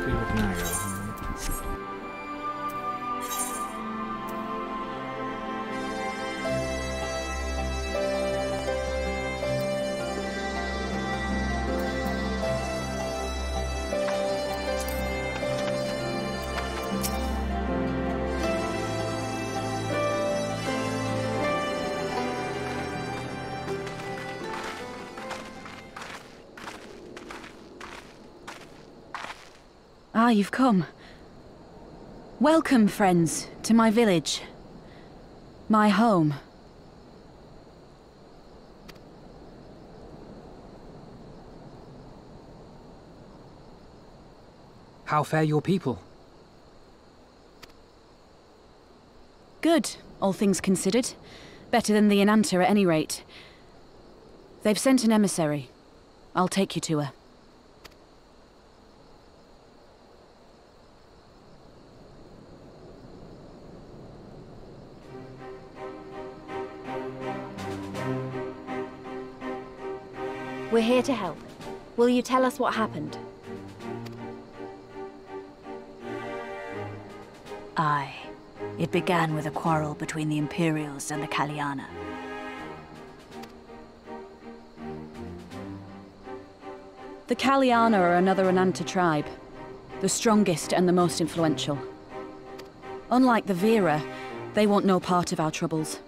speed with Naga. Ah, you've come. Welcome, friends, to my village. My home. How fare your people? Good, all things considered. Better than the Enanta at any rate. They've sent an emissary. I'll take you to her. We're here to help. Will you tell us what happened? Aye. It began with a quarrel between the Imperials and the Kaliana. The Kaliana are another Enanta tribe. The strongest and the most influential. Unlike the Vera, they want no part of our troubles.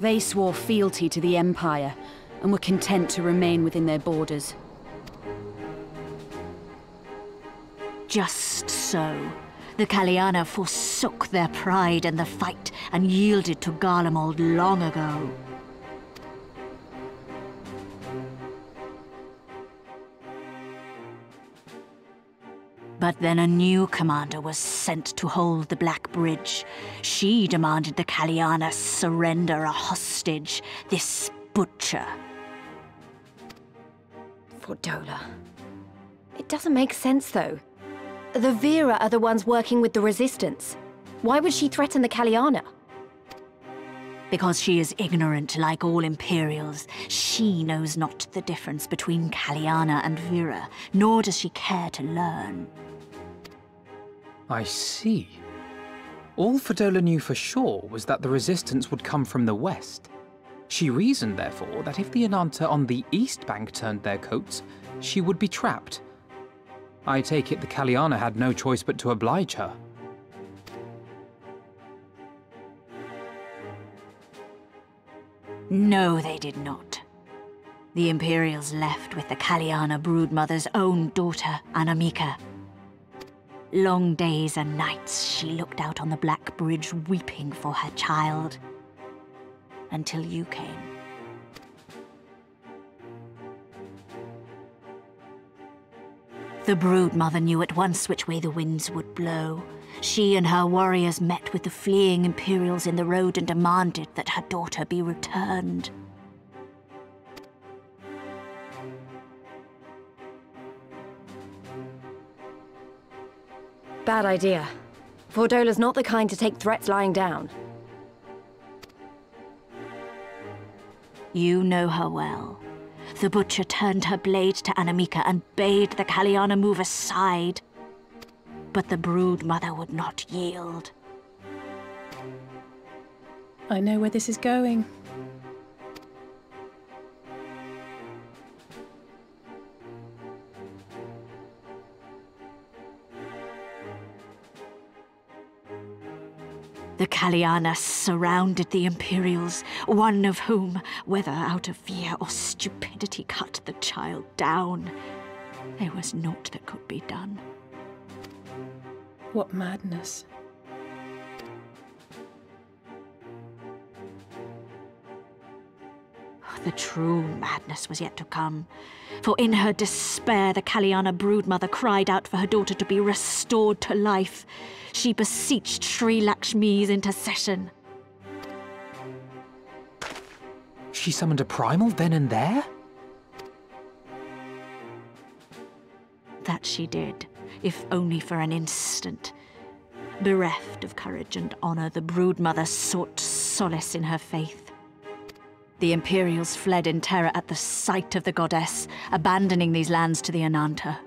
They swore fealty to the Empire, and were content to remain within their borders. Just so. The Kaliana forsook their pride in the fight and yielded to Garlemald long ago. But then a new commander was sent to hold the Black Bridge. She demanded the Kaliana surrender a hostage, this butcher. Fordola. It doesn't make sense, though. The Vera are the ones working with the Resistance. Why would she threaten the Kaliana? Because she is ignorant like all Imperials. She knows not the difference between Kaliana and Vera, nor does she care to learn. I see. All Fordola knew for sure was that the Resistance would come from the west. She reasoned, therefore, that if the Enanta on the east bank turned their coats, she would be trapped. I take it the Kaliana had no choice but to oblige her. No, they did not. The Imperials left with the Kaliana broodmother's own daughter, Anamika. Long days and nights she looked out on the Black Bridge weeping for her child. Until you came. The broodmother knew at once which way the winds would blow. She and her warriors met with the fleeing Imperials in the road and demanded that her daughter be returned. Bad idea. Fordola's not the kind to take threats lying down. You know her well. The butcher turned her blade to Anamika and bade the Kaliana move aside. But the broodmother would not yield. I know where this is going. The Kaliana surrounded the Imperials, one of whom, whether out of fear or stupidity, cut the child down. There was naught that could be done. What madness. The true madness was yet to come. For in her despair, the Kaliana broodmother cried out for her daughter to be restored to life. She beseeched Sri Lakshmi's intercession. She summoned a primal then and there? That she did, if only for an instant. Bereft of courage and honor, the broodmother sought solace in her faith. The Imperials fled in terror at the sight of the goddess, abandoning these lands to the Enanta.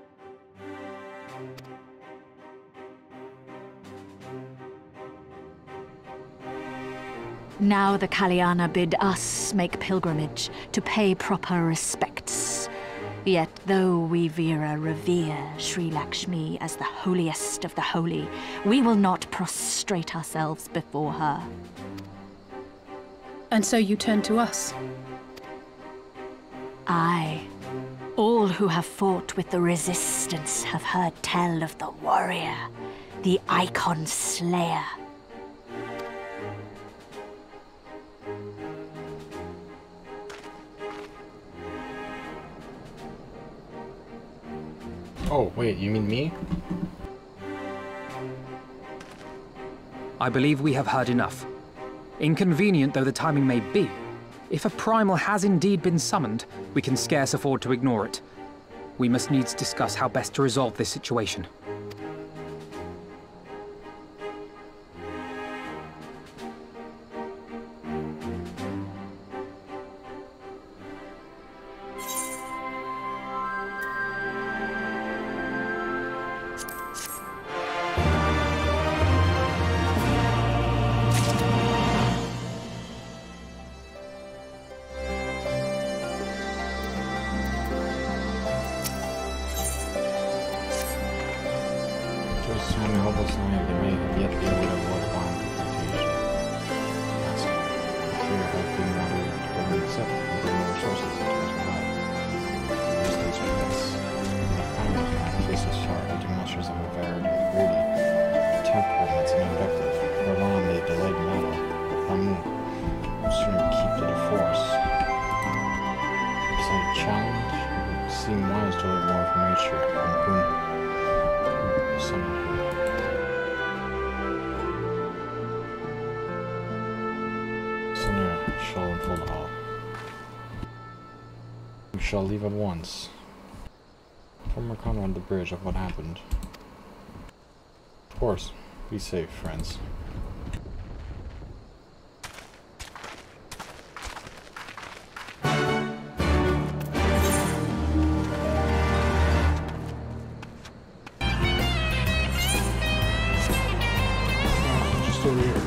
Now the Kaliana bid us make pilgrimage to pay proper respects. Yet though we Veera revere Sri Lakshmi as the holiest of the holy, we will not prostrate ourselves before her. And so you turn to us? Aye. All who have fought with the Resistance have heard tell of the warrior, the Icon Slayer. Oh, wait, you mean me? I believe we have heard enough. Inconvenient though the timing may be, if a primal has indeed been summoned, we can scarce afford to ignore it. We must needs discuss how best to resolve this situation. We shall leave at once. Form a comment on the bridge of what happened. Of course. Be safe, friends. Just over here.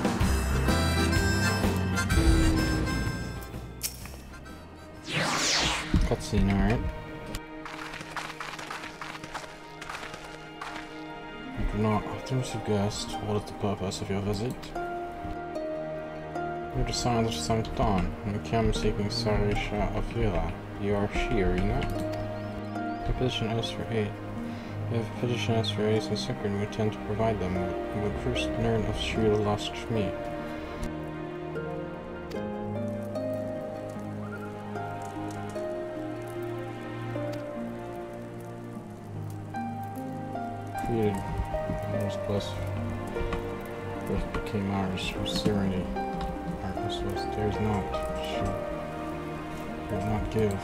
Cutscene, alright. I do not often suggest what is the purpose of your visit. You're the signs of Sankt Dawn, and we came seeking Sarisha of Vila. You are she, are you not? The position asks for aid. If a petition asks for aid in secret, we tend to provide them. We will first learn of Sri Lakshmi. Created, was blessed, birth became ours from serenity. Darkness was theirs not. She would not give.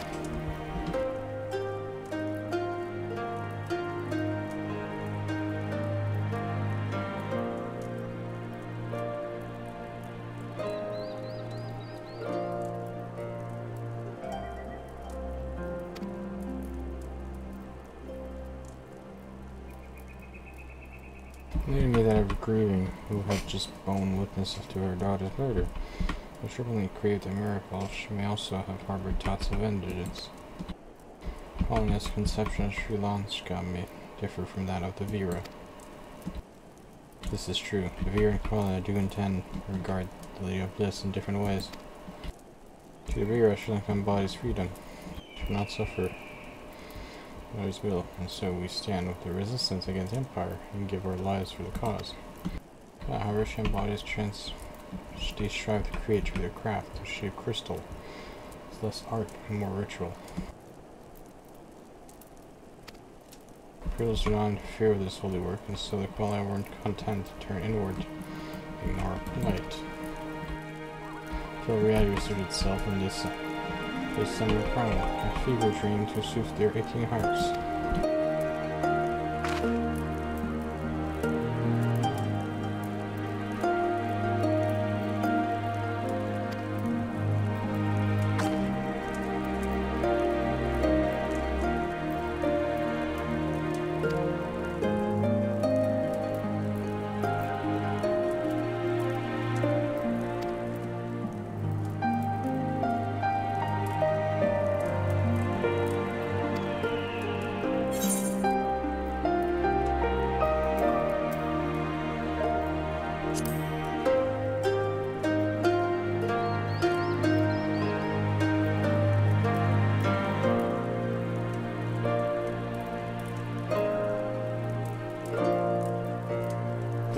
Leading me that of grieving, who had just borne witness to her daughter's murder, but surely craved a miracle. She may also have harbored thoughts of vengeance. Colonia's conception of Sri Lanka may differ from that of the Veera. This is true. The Veera and Colina do intend to regard the Lady of Bliss in different ways. To the Veera, Sri Lanka embodies freedom. She will not suffer others will, and so we stand with the resistance against empire and give our lives for the cause. However, she embodies they strive to create through their craft to shape crystal. It's less art and more ritual. Prills do not interfere with this holy work, and so the Quella weren't content to turn inward, ignore light. Until reality asserted itself in this summer primal, a fever dream to soothe their aching hearts.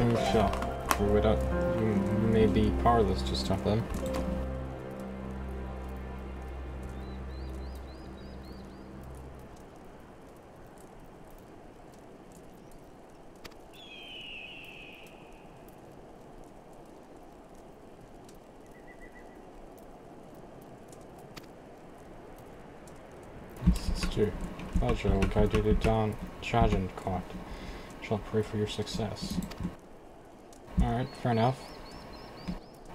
you shall. For without you may be powerless to stop them. Sister, Roger will guide you to Don Chajin Court. Shall pray for your success. Alright, fair enough.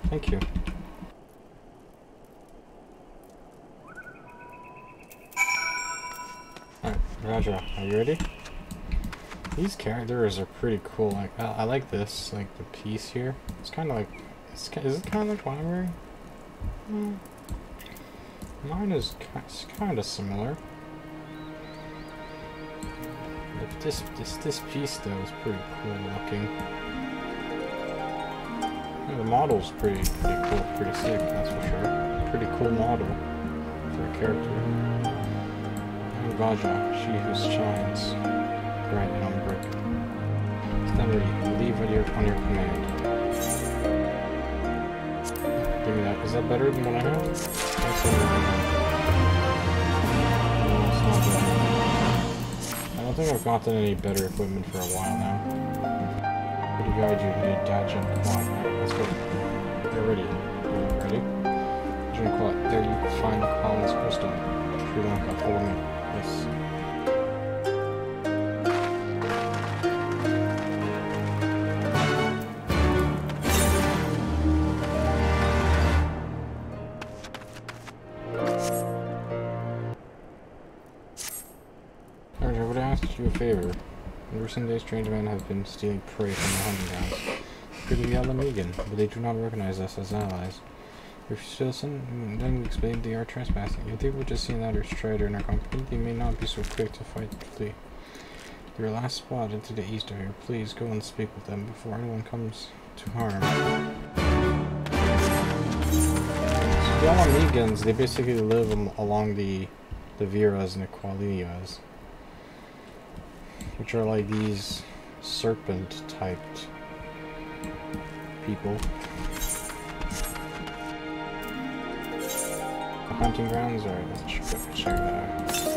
Thank you. Alright, Roger, are you ready? These characters are pretty cool. Like, I like this, like the piece here. It's kind of like, is it kind of like what I'm wearing? Mine is kind of similar. But this piece though is pretty cool looking. Yeah, the model's pretty cool, pretty sick, that's for sure. Pretty cool model for a character. And Raja, she who shines bright on brick. Stand ready, leave on your command. Give me that. Is that better than what I have? I don't think I've gotten any better equipment for a while now. Pretty guide you to Dajin Quad. Let's go. You're ready. Ready? Dajin Quad. There you find the Collins crystal. Sri Lanka, follow me. Yes. You a favor. In recent days, strange men have been stealing prey from the hunting grounds. Could be Alamegan, but they do not recognize us as allies. If you still listen, then we explain they are trespassing. If they would just see another strider in our company, they may not be so quick to fight to flee. Their last spot into the east of here. Please go and speak with them before anyone comes to harm. So the Alamegans, they basically live along the Viras and the Qualias, which are like these serpent-typed people. The hunting grounds? Alright, let's check that out.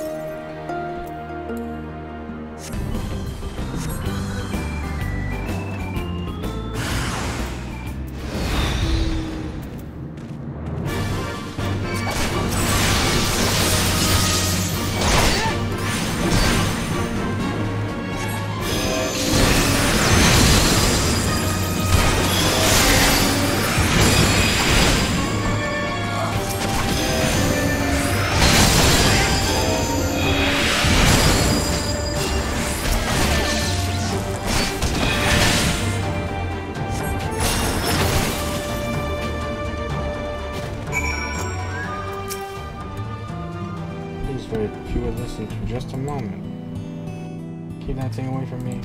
If you would listen for just a moment. Keep that thing away from me.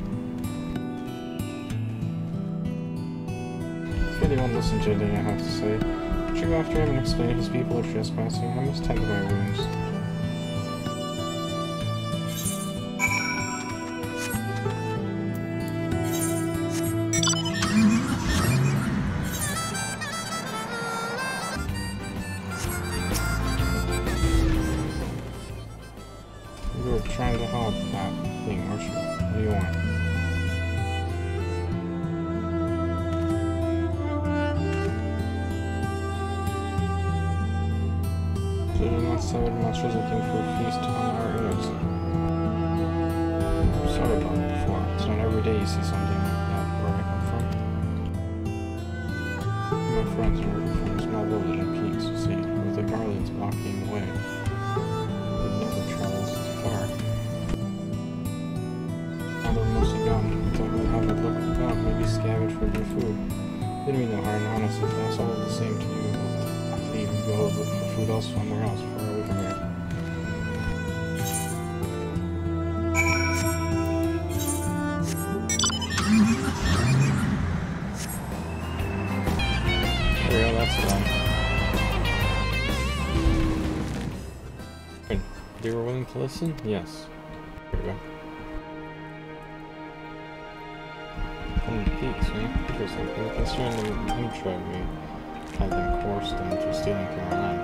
If anyone listen to anything I have to say, I should go after him and explain if his people are trespassing. I must tend to my wounds. You were trying to hog that thing, aren't you? What do you want? So do not severed monsters looking for a feast on our innards. I'm sorry about it before. It's not every day you see something like that where I come from. My friends are from a small village in peaks, you see, with the garlands blocking the way. Maybe scavenge for your food. Didn't mean no harm, honestly. If that's all the same to you, I'll leave and go look for food else somewhere else, far away from here. There we go, that's done. They were willing to listen? Yes. Here we go. peaks, eh? Interesting. Considering the intro, we had them coerced into stealing from our land.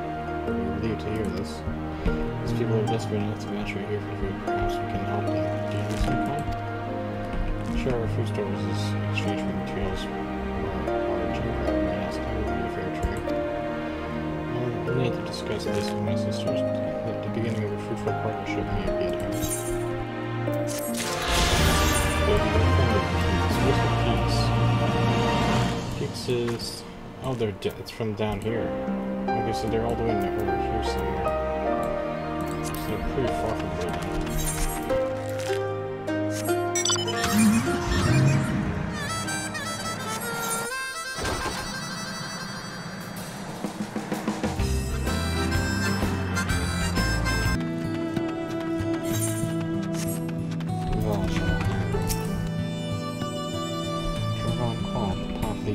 We're relieved to hear this. These people are desperate enough to venture here for food. Perhaps we can help them. Do you know some kind? Sure, our food stores is exchanged for materials or origin, but we ask how would be a fair trade. Well, we need to discuss this with my sisters. The beginning of a fruitful partnership may be at hand. Where's the peaks? Peaks is... Oh, it's from down here. Okay, so they're all the way over here somewhere. So they're pretty far from here then.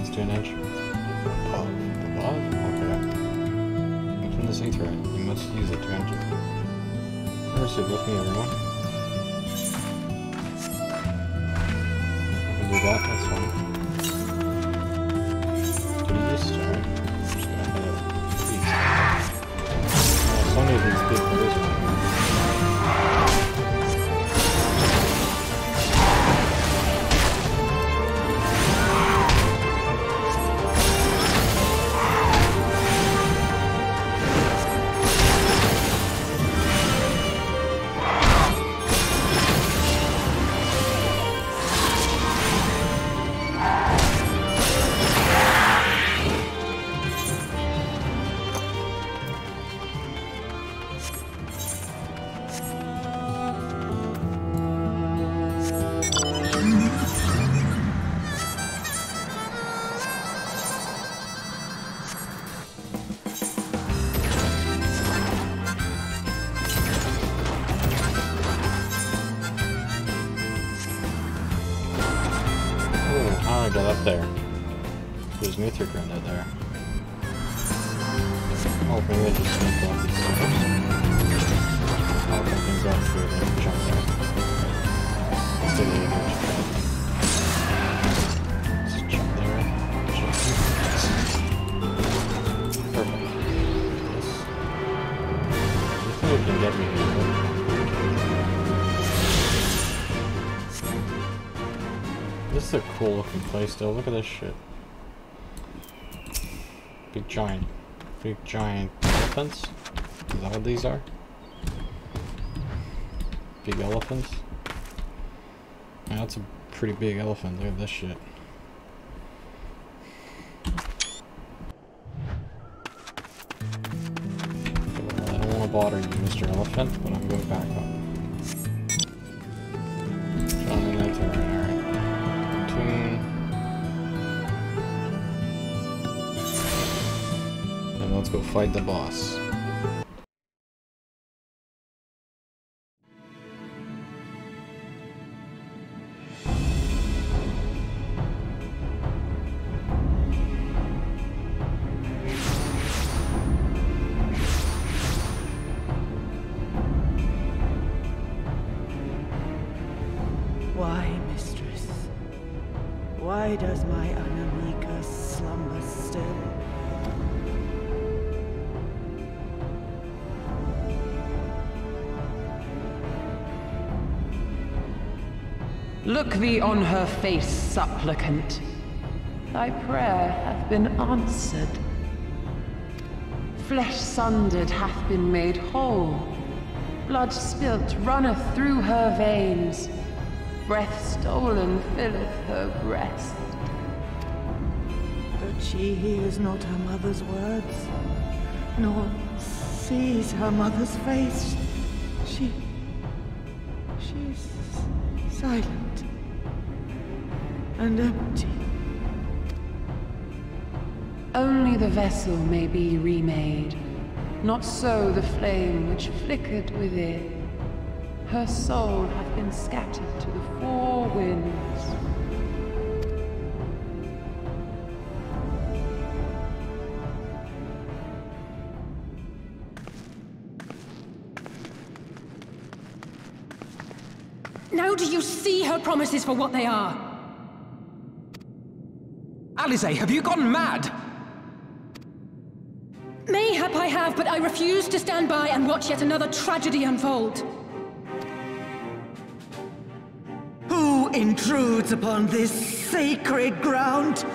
To an entrance. Above? Okay. Open this Aether. You must use it to enter. Proceed with me, everyone. I can do that, that's fine. To the east, alright. I'm just gonna head out east. So many of these big boys right here. Get up there. There's an Aether ground out there. Oh, maybe I just need to block these stairs. Oh, I can go through there and jump there. Let's do the Aether. Just jump there. Perfect. Yes. You think it can get me here? This is a cool looking place though, look at this shit. Big giant elephants? Is that what these are? Big elephants? Yeah, that's a pretty big elephant, look at this shit. Well, I don't want to bother you, Mr. Elephant, but I'm going back up. John and Aether, alright. And let's go fight the boss. Why, mistress? Why does my Anamika slumber still? Look thee on her face, supplicant. Thy prayer hath been answered. Flesh sundered hath been made whole. Blood spilt runneth through her veins. Breath stolen filleth her breast. But she hears not her mother's words, nor sees her mother's face. She's silent and empty. Only the vessel may be remade, not so the flame which flickered within. Her soul hath been scattered to the four winds. Now do you see her promises for what they are? Alize, have you gone mad? Mayhap I have, but I refuse to stand by and watch yet another tragedy unfold. Who intrudes upon this sacred ground?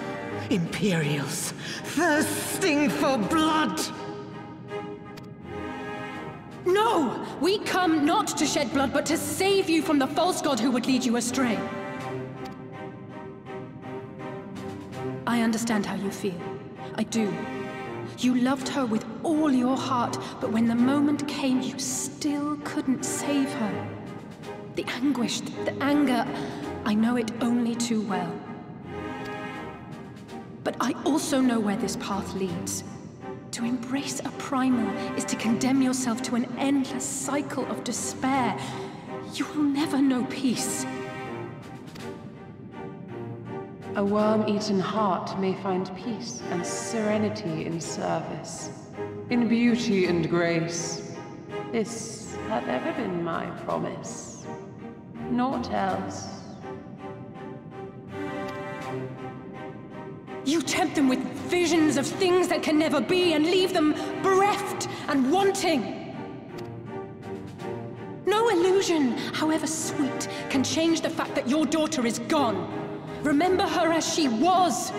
Imperials, thirsting for blood! No! We come not to shed blood, but to save you from the false god who would lead you astray. I understand how you feel. I do. You loved her with all your heart, but when the moment came, you still couldn't save her. The anguish, the anger, I know it only too well. But I also know where this path leads. To embrace a primal is to condemn yourself to an endless cycle of despair. You will never know peace. A worm-eaten heart may find peace and serenity in service, in beauty and grace. This hath ever been my promise. Naught else. You tempt them with visions of things that can never be and leave them bereft and wanting. No illusion, however sweet, can change the fact that your daughter is gone. Remember her as she was.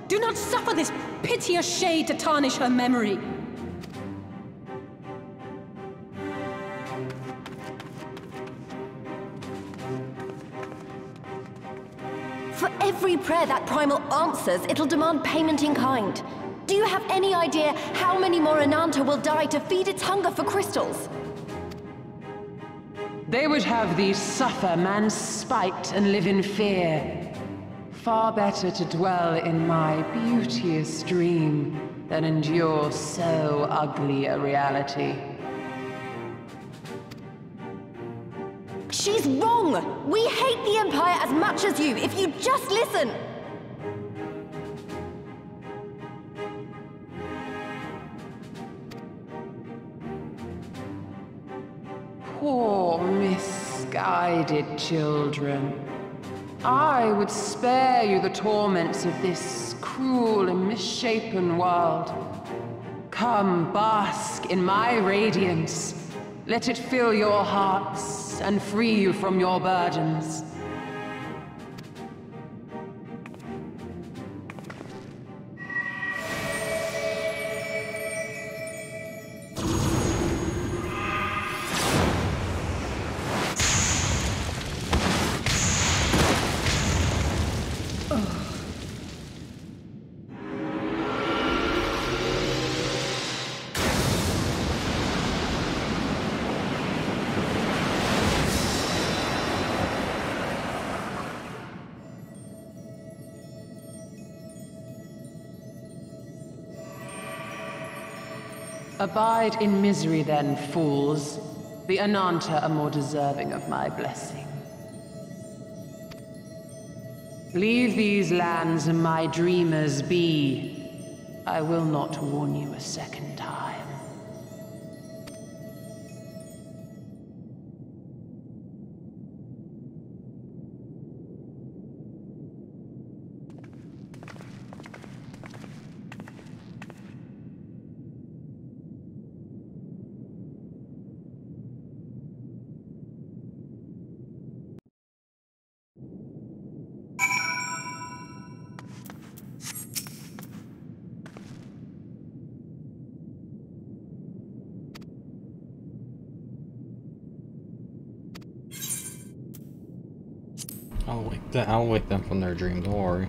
Do not suffer this piteous shade to tarnish her memory. For every prayer that primal answers, it'll demand payment in kind. Do you have any idea how many more Ananta will die to feed its hunger for crystals? They would have thee suffer man's spite and live in fear. Far better to dwell in my beauteous dream than endure so ugly a reality. She's wrong! We hate the Empire as much as you, if you just listen! Poor misguided children. I would spare you the torments of this cruel and misshapen world. Come, bask in my radiance. Let it fill your hearts and free you from your burdens. Abide in misery then, fools. The Ananta are more deserving of my blessing. Leave these lands and my dreamers be. I will not warn you a second time. I'll wake them from their dream, don't worry.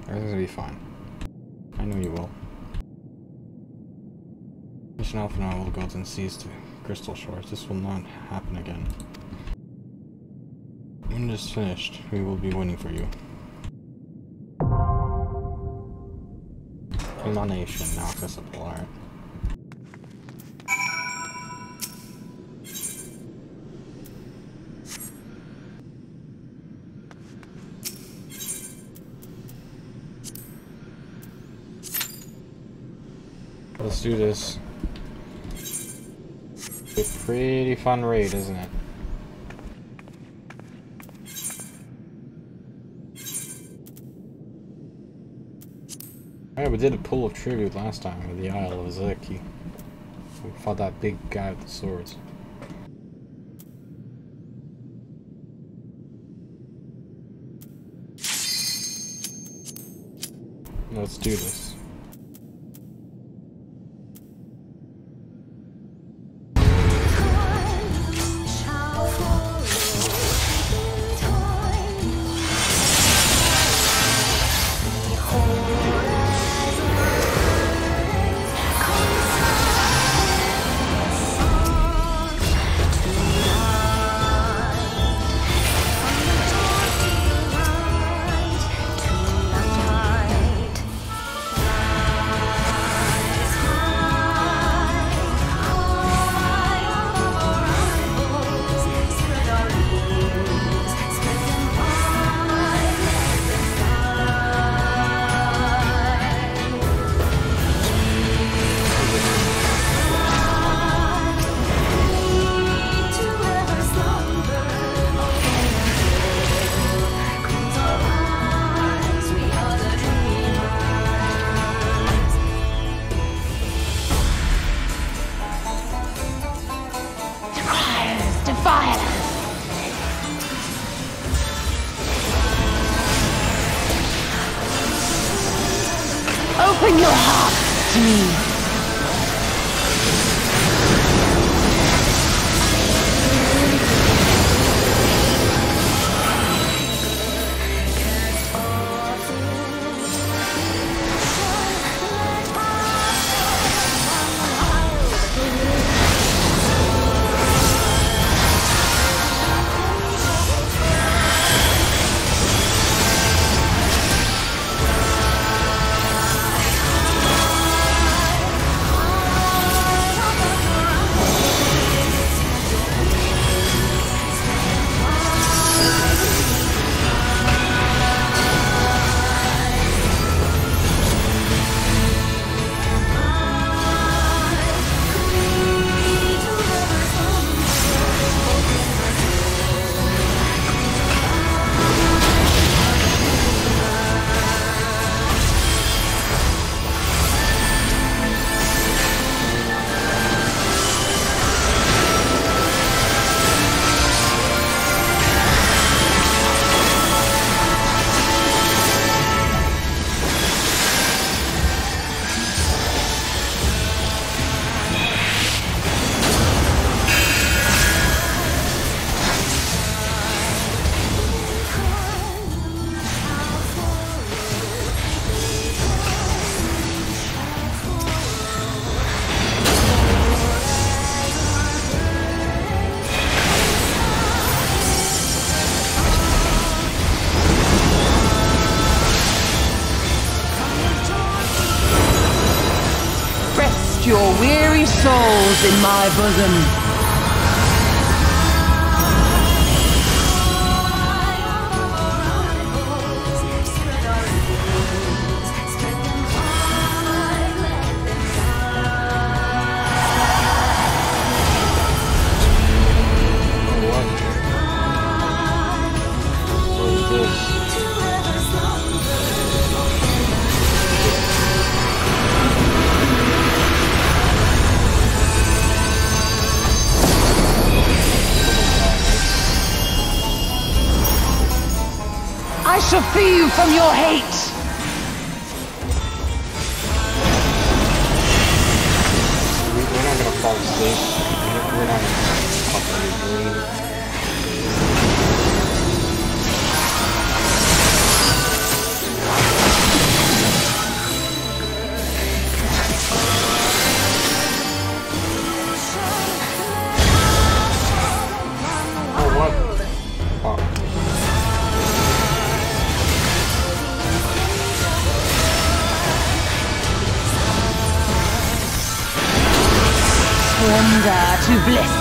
Everything's gonna be fine. I know you will. Mission Alpha now will go and seize the crystal shores. This will not happen again. When it is finished, we will be waiting for you. EMANATION now accessible, alright. Let's do this. It's a pretty fun raid, isn't it? Yeah, we did a pull of tribute last time with the Isle of Zeki. We fought that big guy with the swords. Let's do this. Open your heart to me. Your weary souls in my bosom. I shall free you from your hate! We're not gonna fall asleep. We're not gonna fucking bleed. Oh, what? Fuck. Surrender to bliss.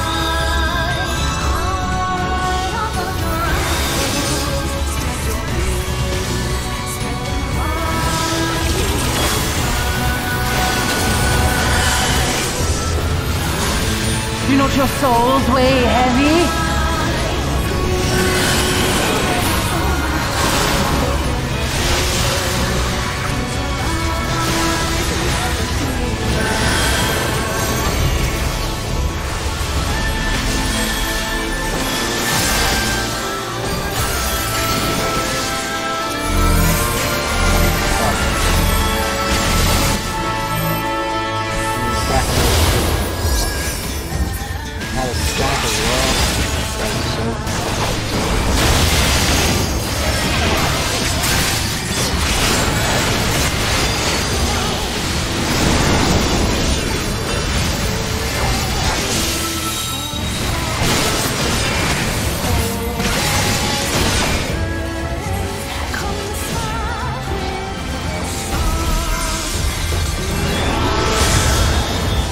Do not your souls weigh heavy?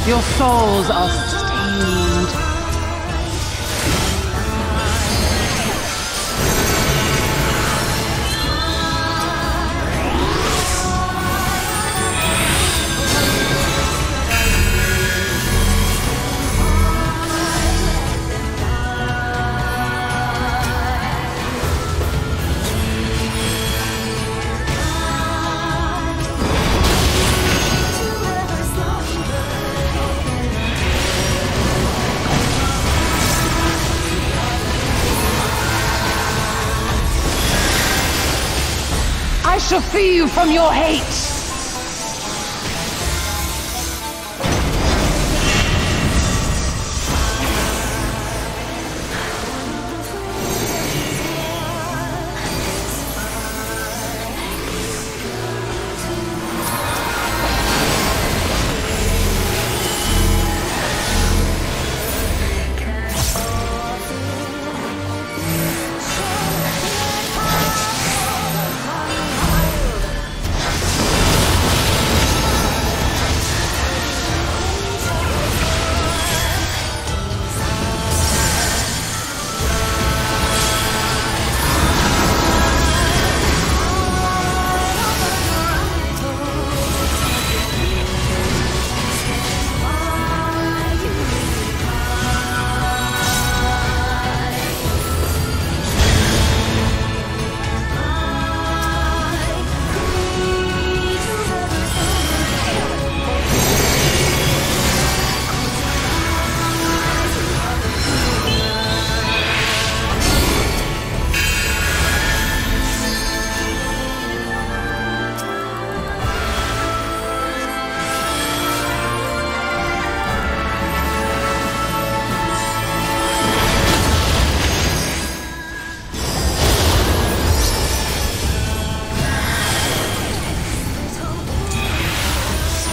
Your souls are stained. I shall free you from your hate!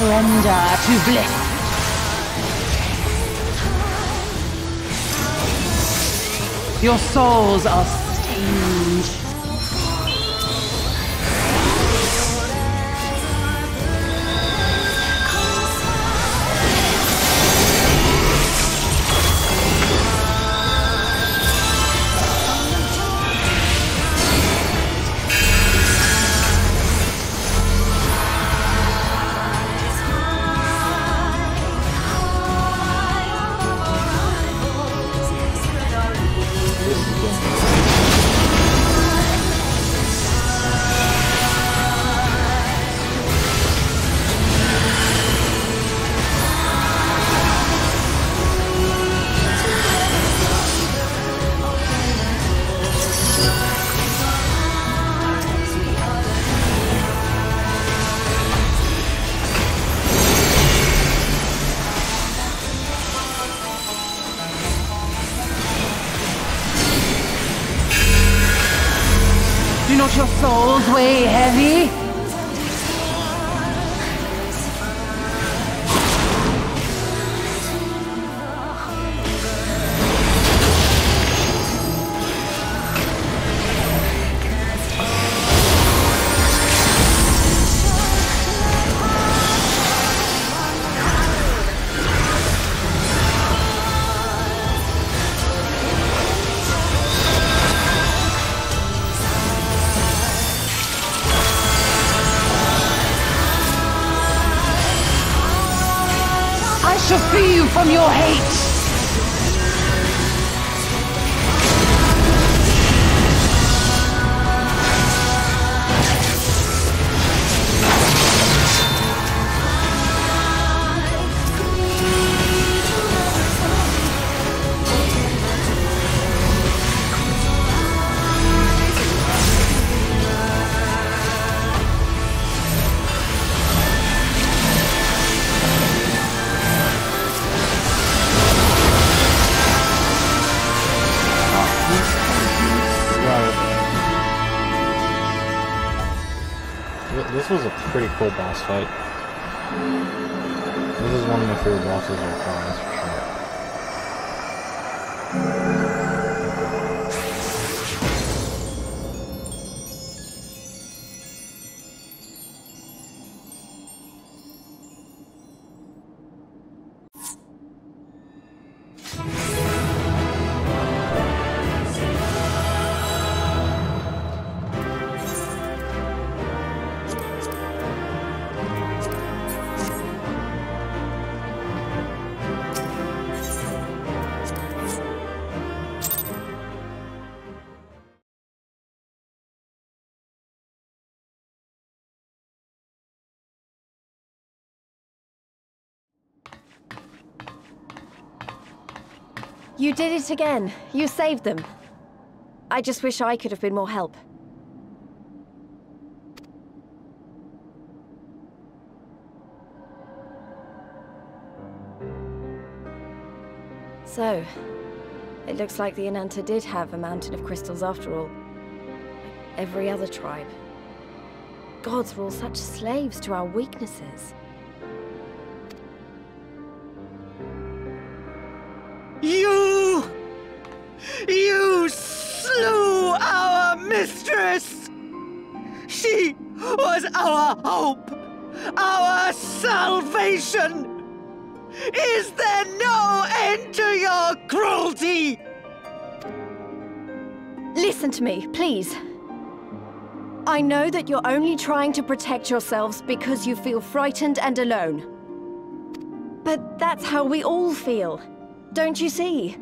Surrender to bliss. Your souls are stained. Do not your souls weigh heavy? I shall free you from your hate! This was a pretty cool boss fight. This is one of my favorite bosses of all time, that's for sure. You did it again. You saved them. I just wish I could have been more help. So, it looks like the Ananta did have a mountain of crystals after all. Like every other tribe. Gods were all such slaves to our weaknesses. You slew our mistress! She was our hope! Our salvation! Is there no end to your cruelty? Listen to me, please. I know that you're only trying to protect yourselves because you feel frightened and alone. But that's how we all feel. Don't you see?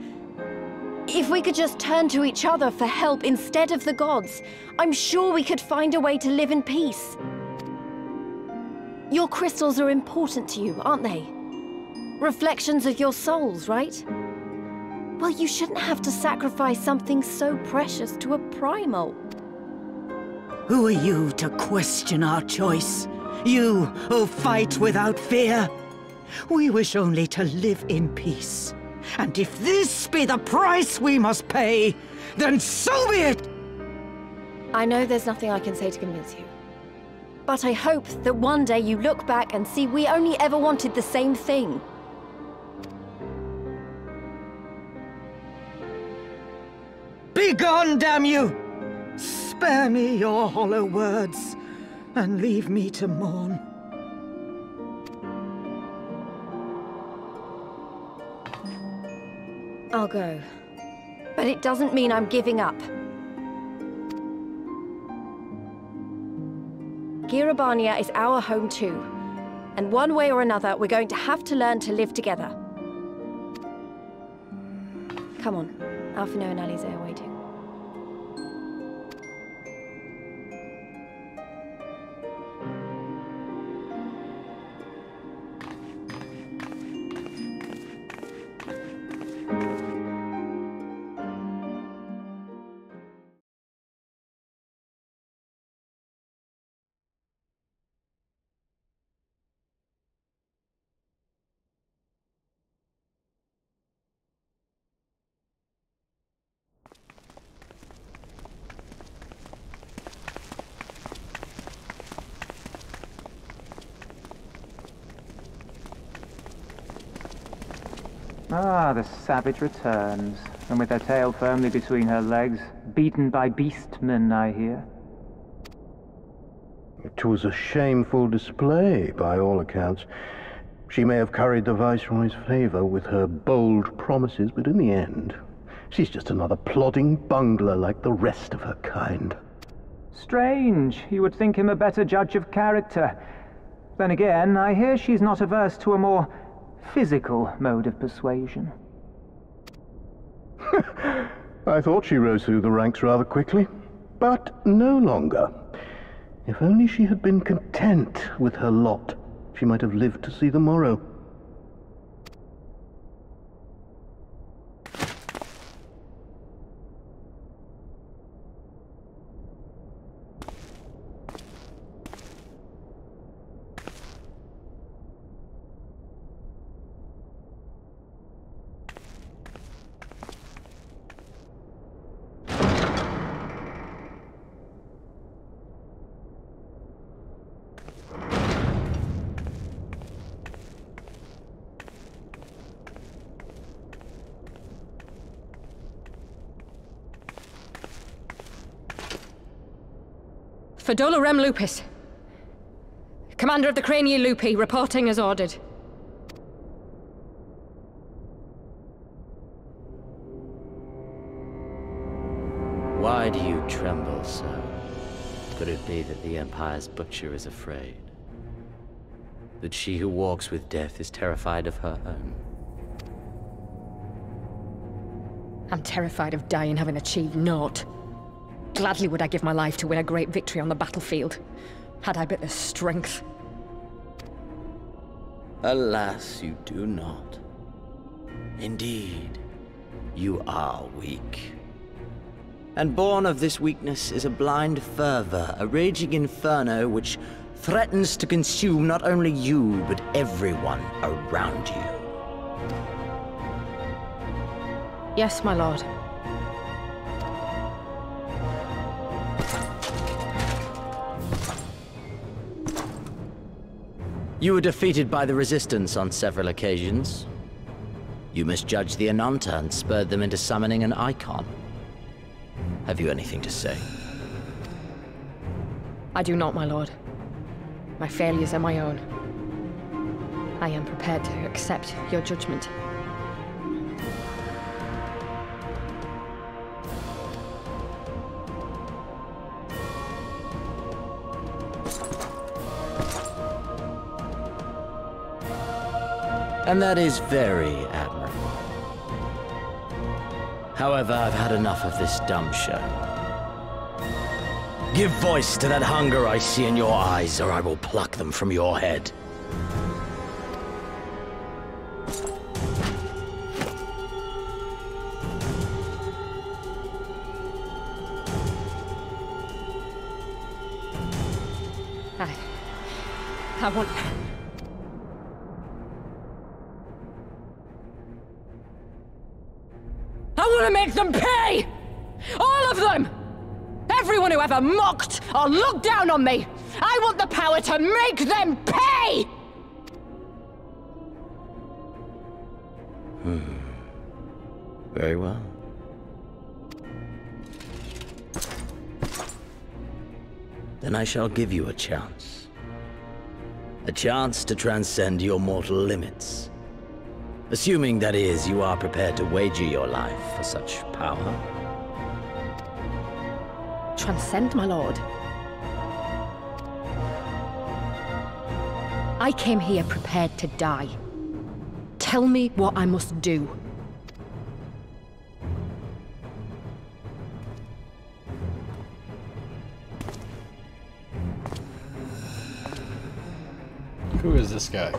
If we could just turn to each other for help instead of the gods, I'm sure we could find a way to live in peace. Your crystals are important to you, aren't they? Reflections of your souls, right? Well, you shouldn't have to sacrifice something so precious to a primal. Who are you to question our choice? You who fight without fear? We wish only to live in peace. And if this be the price we must pay, then so be it! I know there's nothing I can say to convince you. But I hope that one day you look back and see we only ever wanted the same thing. Begone, damn you! Spare me your hollow words, and leave me to mourn. I'll go. But it doesn't mean I'm giving up. Girabania is our home too. And one way or another, we're going to have to learn to live together. Come on. Alphino and Alize are waiting. Ah, the savage returns, and with her tail firmly between her legs, beaten by beastmen, I hear. It was a shameful display, by all accounts. She may have curried the Viceroy's favor with her bold promises, but in the end, she's just another plodding bungler like the rest of her kind. Strange. You would think him a better judge of character. Then again, I hear she's not averse to a more physical mode of persuasion. I thought she rose through the ranks rather quickly, but no longer. If only she had been content with her lot, she might have lived to see the morrow. Fadola Rem Lupus. Commander of the Crania Lupi, reporting as ordered. Why do you tremble so? Could it be that the Empire's butcher is afraid? That she who walks with death is terrified of her own? I'm terrified of dying having achieved naught. Gladly would I give my life to win a great victory on the battlefield, had I but the strength. Alas, you do not. Indeed, You are weak. And born of this weakness is a blind fervor, a raging inferno which threatens to consume not only you, but everyone around you. Yes, my lord. You were defeated by the Resistance on several occasions. You misjudged the Ananta and spurred them into summoning an icon. Have you anything to say? I do not, my lord. My failures are my own. I am prepared to accept your judgment. And that is very admirable. However, I've had enough of this dumb show. Give voice to that hunger I see in your eyes, or I will pluck them from your head. I want... I want to make them pay! All of them! Everyone who ever mocked or looked down on me! I want the power to make them pay! Very well. Then I shall give you a chance. A chance to transcend your mortal limits. Assuming, that is, you are prepared to wager your life for such power. Transcend, my lord. I came here prepared to die. Tell me what I must do. Who is this guy?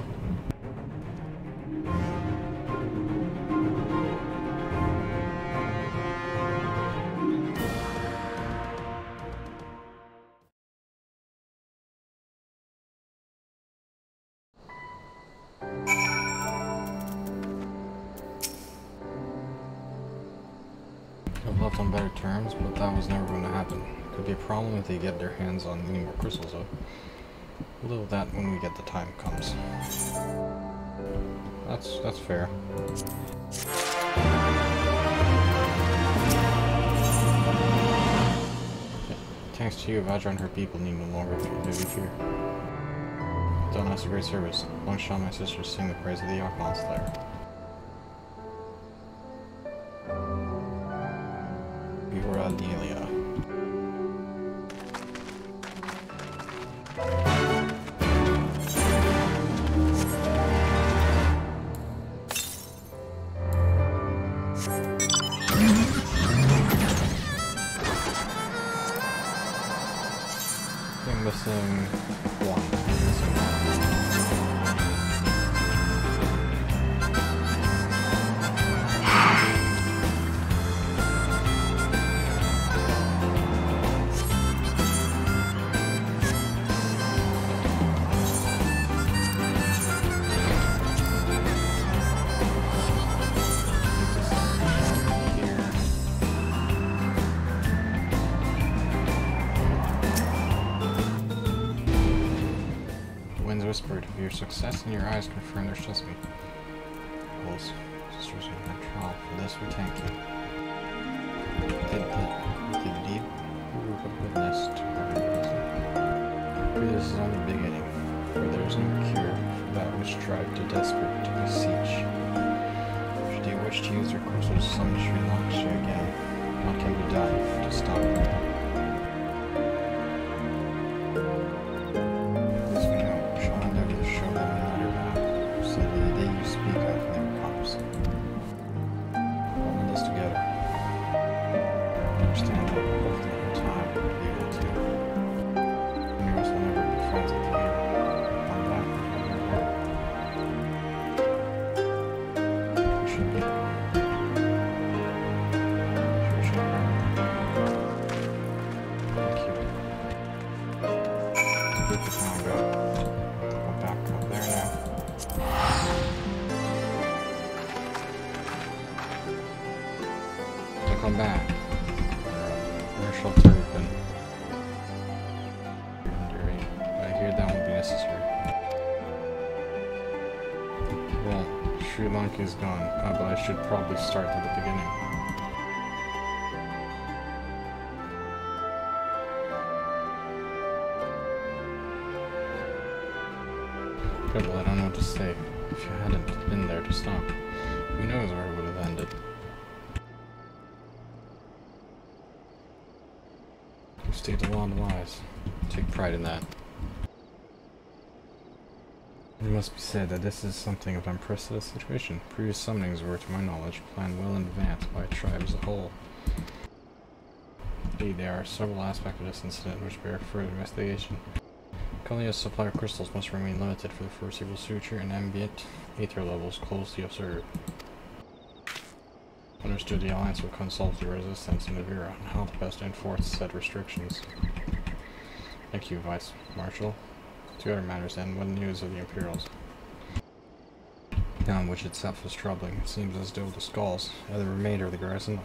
I've left on better terms, but that was never going to happen. Could be a problem if they get their hands on any more crystals, though. We'll deal with that when we get the time comes. That's fair. Thanks to you, Vajra and her people need no longer live in fear. Done us a great service. Long shall my sisters sing the praise of the Archon Slayer. Vira Delia. I'm missing one. Whispered, your success and your eyes confirm their trust me. Bulls, sisters of my trial, for this we thank you. Did the deed prove a witness to every reason? For this is only the beginning, for there is no cure for that which strive to desperate to beseech. Should you wish to use your crystal to summon Sri Lanka again, what can be done to stop them? Look at how I go. Go back up there now. So come back. Commercial turban. I hear that won't be necessary. Well, Sri Lanka is gone, but I should probably start at the beginning. Okay, well, I don't know what to say. If you hadn't been there to stop, who knows where it would have ended. You stayed the law and wise. Take pride in that. It must be said that this is something of an unprecedented situation. Previous summonings were, to my knowledge, planned well in advance by a tribe as a whole. Indeed, there are several aspects of this incident which bear further investigation. Kalia's supply of crystals must remain limited for the foreseeable future, and ambient Aether levels closely observed. Understood, the Alliance will consult the resistance in the Vera on how to best enforce said restrictions. Thank you, Vice Marshal. Two other matters then. What news of the Imperials? Town, which itself was troubling. It seems as though the skulls, the remainder of the garrison,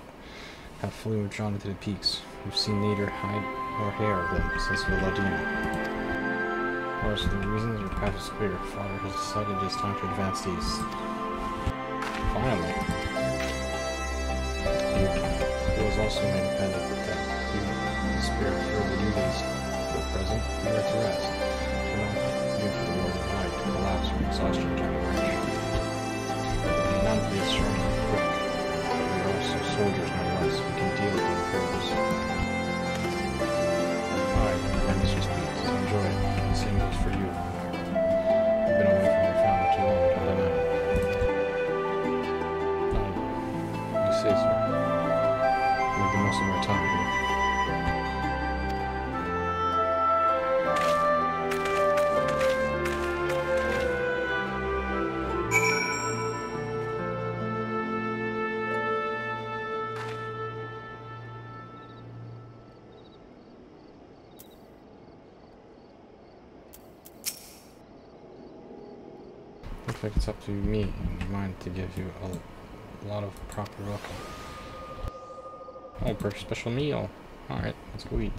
have fully withdrawn into the peaks. We've seen neither hide nor hair of them since Villadina. As for the reasons, your path is clear. Father has decided it is time to advance east. Finally. It was also made dependent that the spirit further duties for the present, we are to rest. Do not leave the world of light to collapse from exhaustion during the march. We may not be as strong or quick, but we are also soldiers nonetheless. We can deal with the Imperials. Alright, and Mr. Speed, enjoy it. The same goes for you. You've been away from your family too long, haven't I? You say so. Make the most of our time here. Looks like it's up to me and mine to give you a lot of proper welcome. Oh, for a special meal. Alright, let's go eat.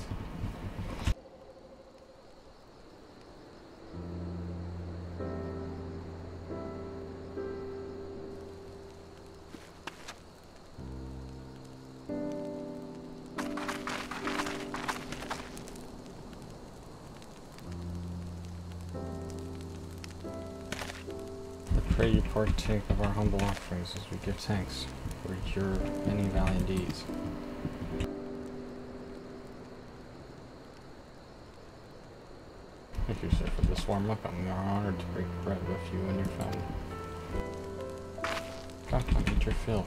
I pray you partake of our humble offerings as we give thanks for your many valiant deeds. Thank you, sir, for this warm welcome. We are honored to break bread with you and your family. Come, eat your fill.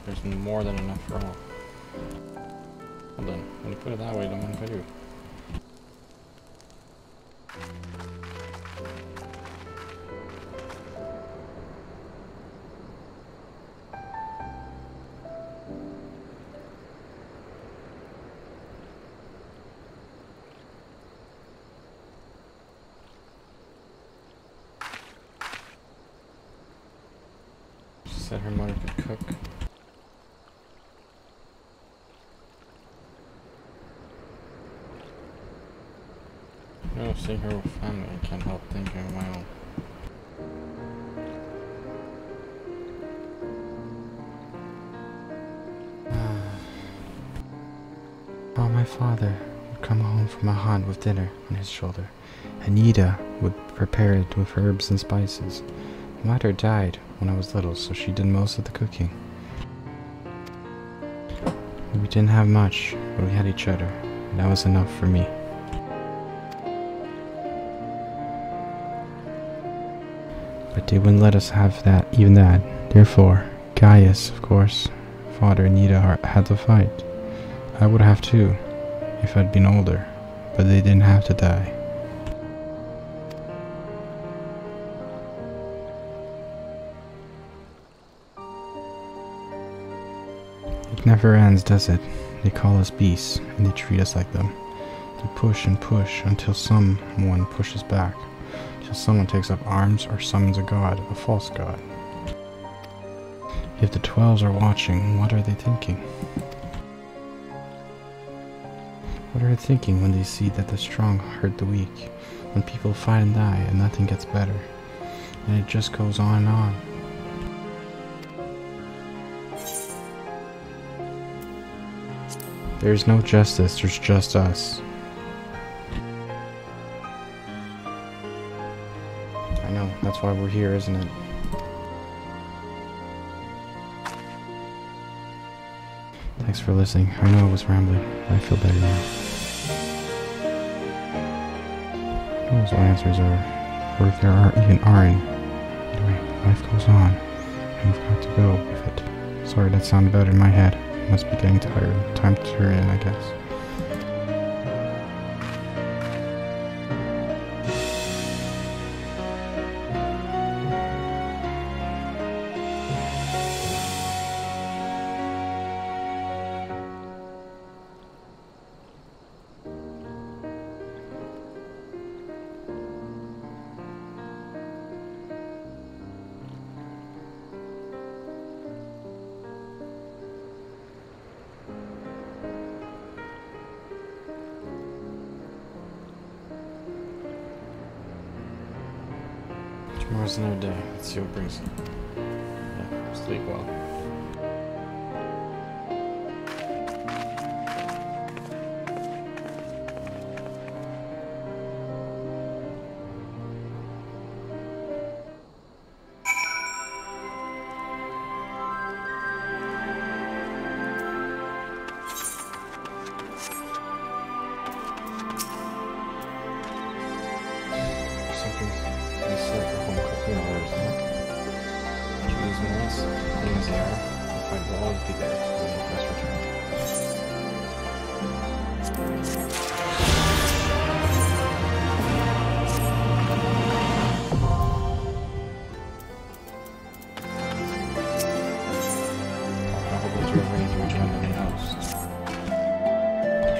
There's more than enough for all. Well done. When you put it that way, don't mind if I do. Said her mother could cook. You know, seeing her with family, I can't help thinking of my own. While my father would come home from a hunt with dinner on his shoulder, Anita would prepare it with herbs and spices. My mother died when I was little, so she did most of the cooking. We didn't have much, but we had each other, and that was enough for me. But they wouldn't let us have that, even that. Therefore, Gaius, of course, Father and Anita had to fight. I would have too, if I'd been older, but they didn't have to die. It never ends, does it? They call us beasts, and they treat us like them. You push and push until someone pushes back. Until someone takes up arms or summons a god, a false god. If the 12s are watching, what are they thinking? What are they thinking when they see that the strong hurt the weak? When people fight and die and nothing gets better? And it just goes on and on. There's no justice, there's just us. I know, that's why we're here, isn't it? Thanks for listening. I know I was rambling, but I feel better now. Who knows what answers are, or if there even aren't. Anyway, life goes on, and we've got to go with it. Sorry, that sounded better in my head. I must be getting tired. Time to turn in, I guess. Tomorrow's another day. Let's see what brings it. Yeah, sleep well.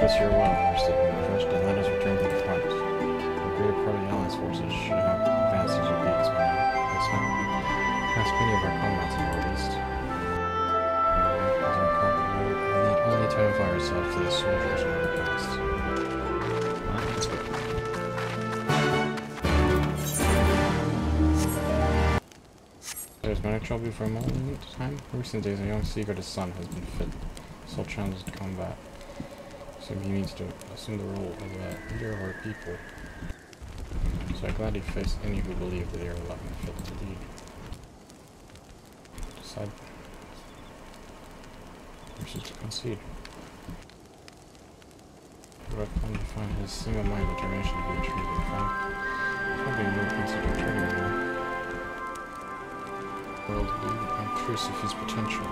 Trust your well, Understood. Trust and let us return to the front. The greater part of the Alliance forces should have advanced as your beats by now. Let's not past many of our combats at least. We need only to identify ourselves to the soldiers in our past. Let's go. There's medic trouble for a moment in time. In recent days, a young Seaguard's son has been fit. Soul challenges to combat. So he needs to assume the role of a leader of our people. So I gladly face any who believe that they are fit to lead. Decide versus to concede. But I've come to find his single-minded determination to be a true good friend. Probably no considered turning here. World lead and curse of his potential.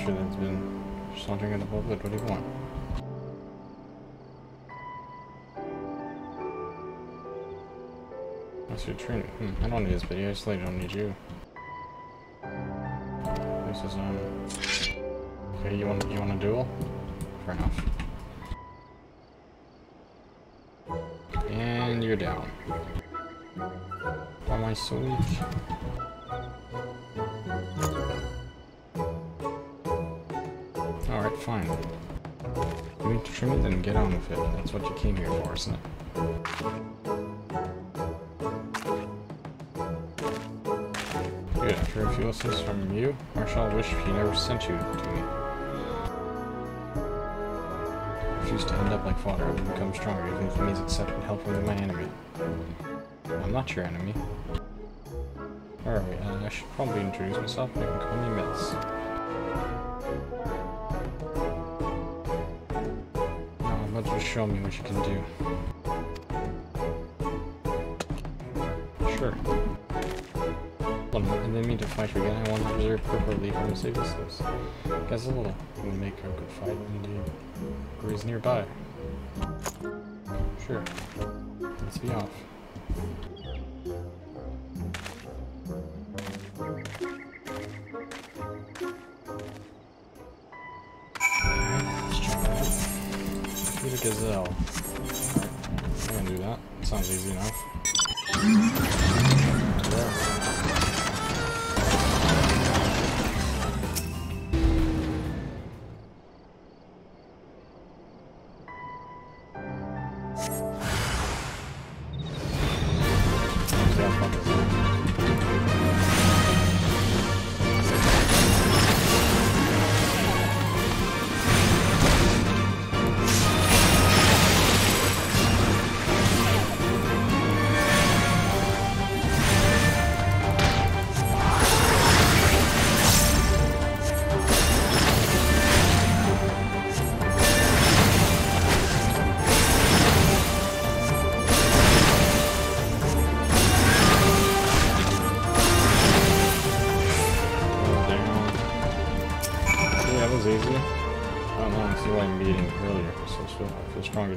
That's been sauntering in the pulpit. What do you want? What's your training? I don't need this video, I just don't need you. This is okay, you want a duel? Fair enough. And you're down. Why am I so weak? Alright, fine. You need to trim it and get on with it. That's what you came here for, isn't it? Good, after a few lessons from you, Marshal wished he never sent you to me. I refuse to end up like fodder and become stronger, even if it means accepting help from my enemy. I'm not your enemy. Where are we? I should probably introduce myself, but you can call me Mills. about to show me what you can do. Sure. Well, I didn't mean to fight you again. I want to preserve properly from the save this. Guess a little. We'll make a good fight and the agrees nearby. Sure. Let's be off. Let's try that. Feed a gazelle. Alright, I'm gonna do that. Sounds easy enough. There.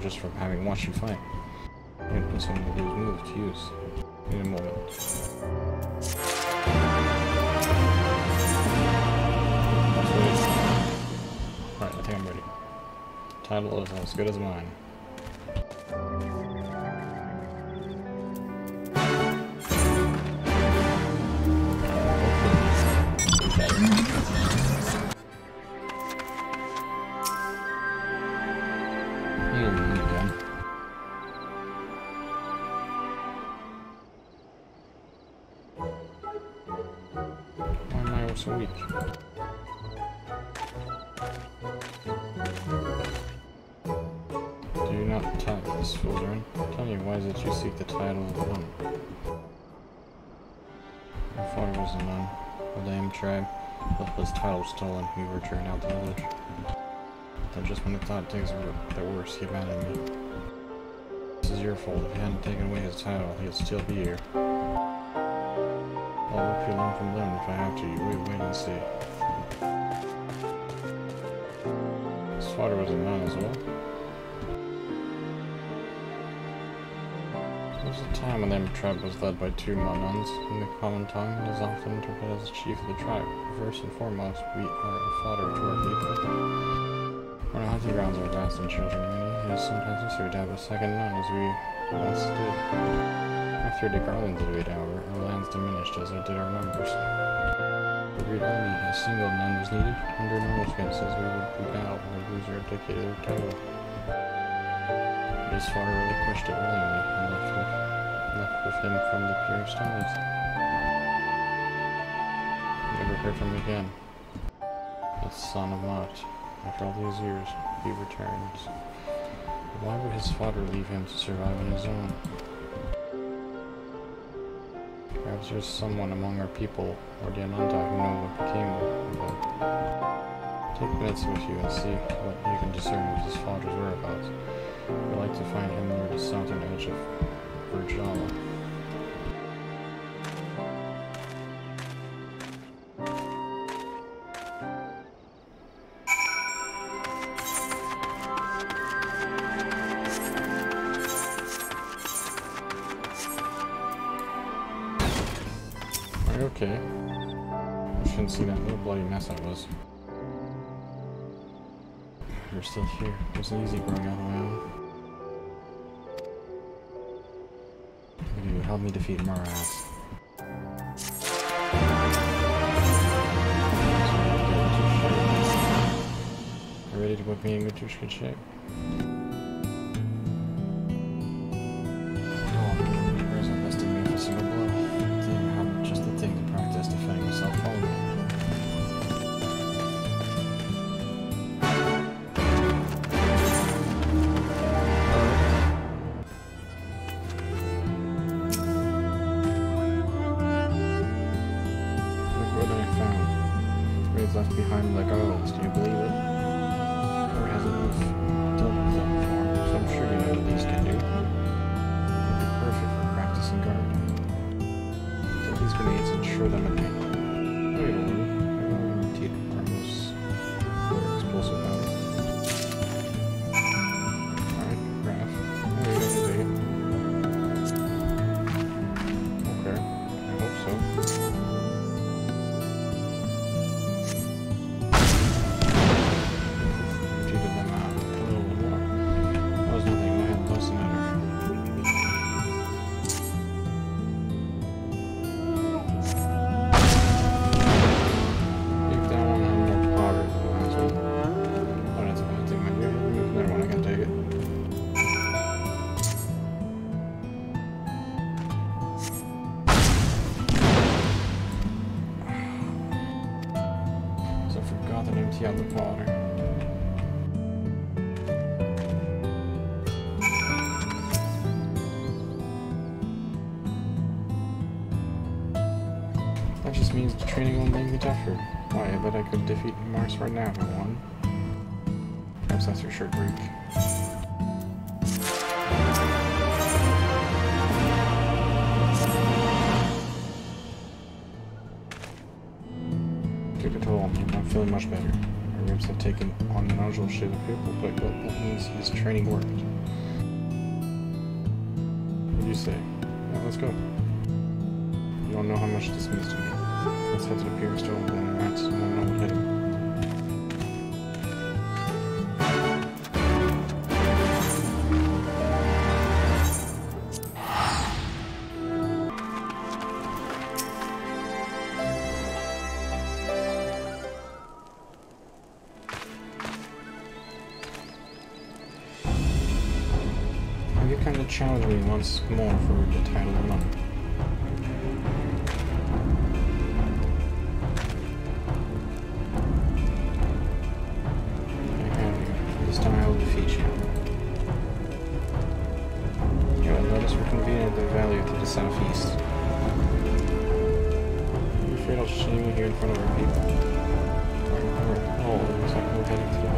Just from having watched you fight. I'm gonna put some of those moves to use in a moment. Alright, I think I'm ready. Title is as good as mine. So weak. Do you not attack this children? Tell me, why is it you seek the title of one? My father was a nun of the M tribe, with his title stolen, he returned out the village. But just when I thought things were the worst, he abandoned me. This is your fault. If you hadn't taken away his title, he'd still be here. I'll rip you along from them if I have to. You wait and see. His father was a nun as well. There was a time when the tribe was led by two nuns. In the common tongue, it is often interpreted as the chief of the tribe. First and foremost, we are a father to our people. When our hunting grounds are vast and children many, it is sometimes necessary to have a second nun as we once did. After the garlands of 8 hours, our lands diminished as did our numbers. To greet only a single nun was needed. Under normal circumstances, we would beguile and lose our dictator title. His father relinquished it willingly and left with him from the purest times. Never heard from him again. The son of Mott, after all these years, he returns. Why would his father leave him to survive on his own? Perhaps there's someone among our people, or the Ananta, who know what became of him. Take minutes with you and see what you can discern of his father's whereabouts. I'd like to find him near the southern edge of Virgala. Okay. I shouldn't see that little bloody mess I was. You're still here. It wasn't easy growing out on my own. You would help me defeat Maras. You ready to put me in good shape? Left behind the garlands, do you believe it? Or has it moved? Don't means the training will make me tougher. Why, I bet I could defeat Mars right now if I won. Perhaps that's your short break. Took a toll. I'm feeling much better. My ribs have taken on an unusual shape of people, but that means his training worked. What do you say? Yeah, let's go. You don't know how much this means to me. Let's head to the Pyramid Stone, then rats won't know what hit him. You kind of challenged me once more for the title of money. I have you. This time I will defeat you. You will notice we're convening at the valley to the southeast. Are you afraid I'll shame you here in front of our people? Oh, it looks like we're heading to the valley.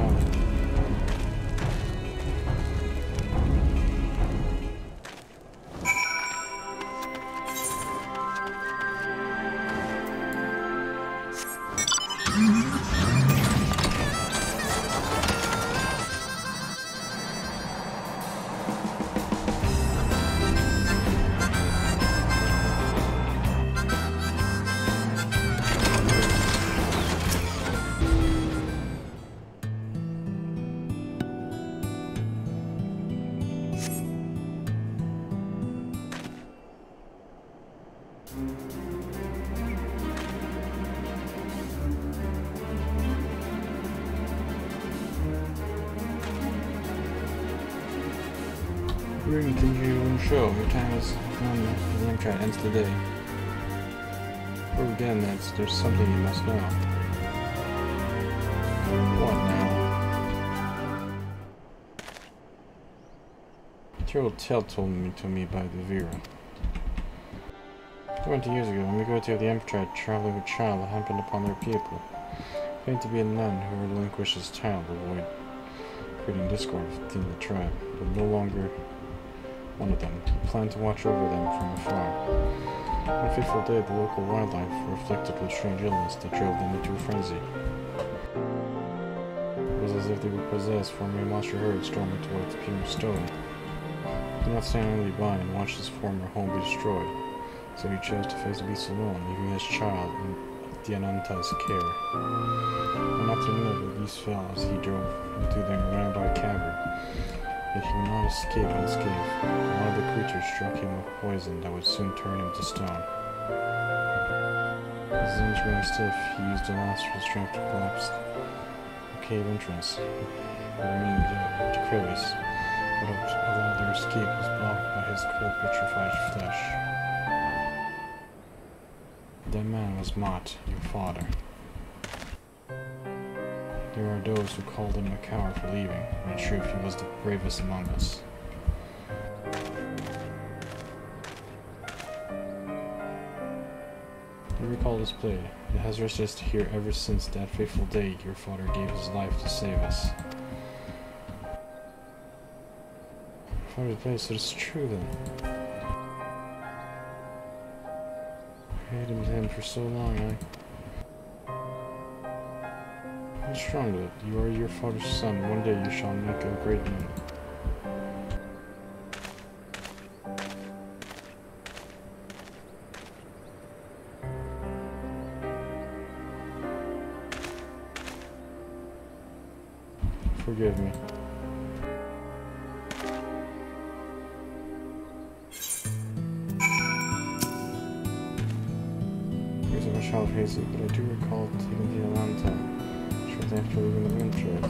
We're going to continue the show. Your time is gone. The Amtrak ends today. Before we begin, there's something you must know. What now? A terrible tale told to me by the Vera. 20 years ago, when we go to the Amtrak traveling with a child, happened upon their people. Claimed to be a nun who relinquished his child to avoid creating discord within the tribe, but no longer one of them. He planned to watch over them from afar. One fateful day, the local wildlife were afflicted with strange illness that drove them into a frenzy. It was as if they were possessed, forming a monster herd storming towards the Pyramid Stone. He did not stand idly by and watch his former home be destroyed, so he chose to face the beast alone, leaving his child in the Ananta's care. One afternoon, the beast fell as he drove into the nearby cavern. Yet he would not escape unscathed. One of the creatures struck him with poison that would soon turn him to stone. His limbs growing stiff, he used the last of his strength to collapse the cave entrance, remaining the crevice, but although their escape was blocked by his cold petrified flesh. That man was Mott, your father. There are those who called him a coward for leaving, but in truth he was the bravest among us. You recall this blade. It has rested here ever since that fateful day your father gave his life to save us. Father's blade, so it's true then. I hated him for so long, Be strong, lad. You are your father's son. One day you shall make a great man. Forgive me. Here's a child hazy, but I do recall taking the Atlanta after leaving the Amtrak.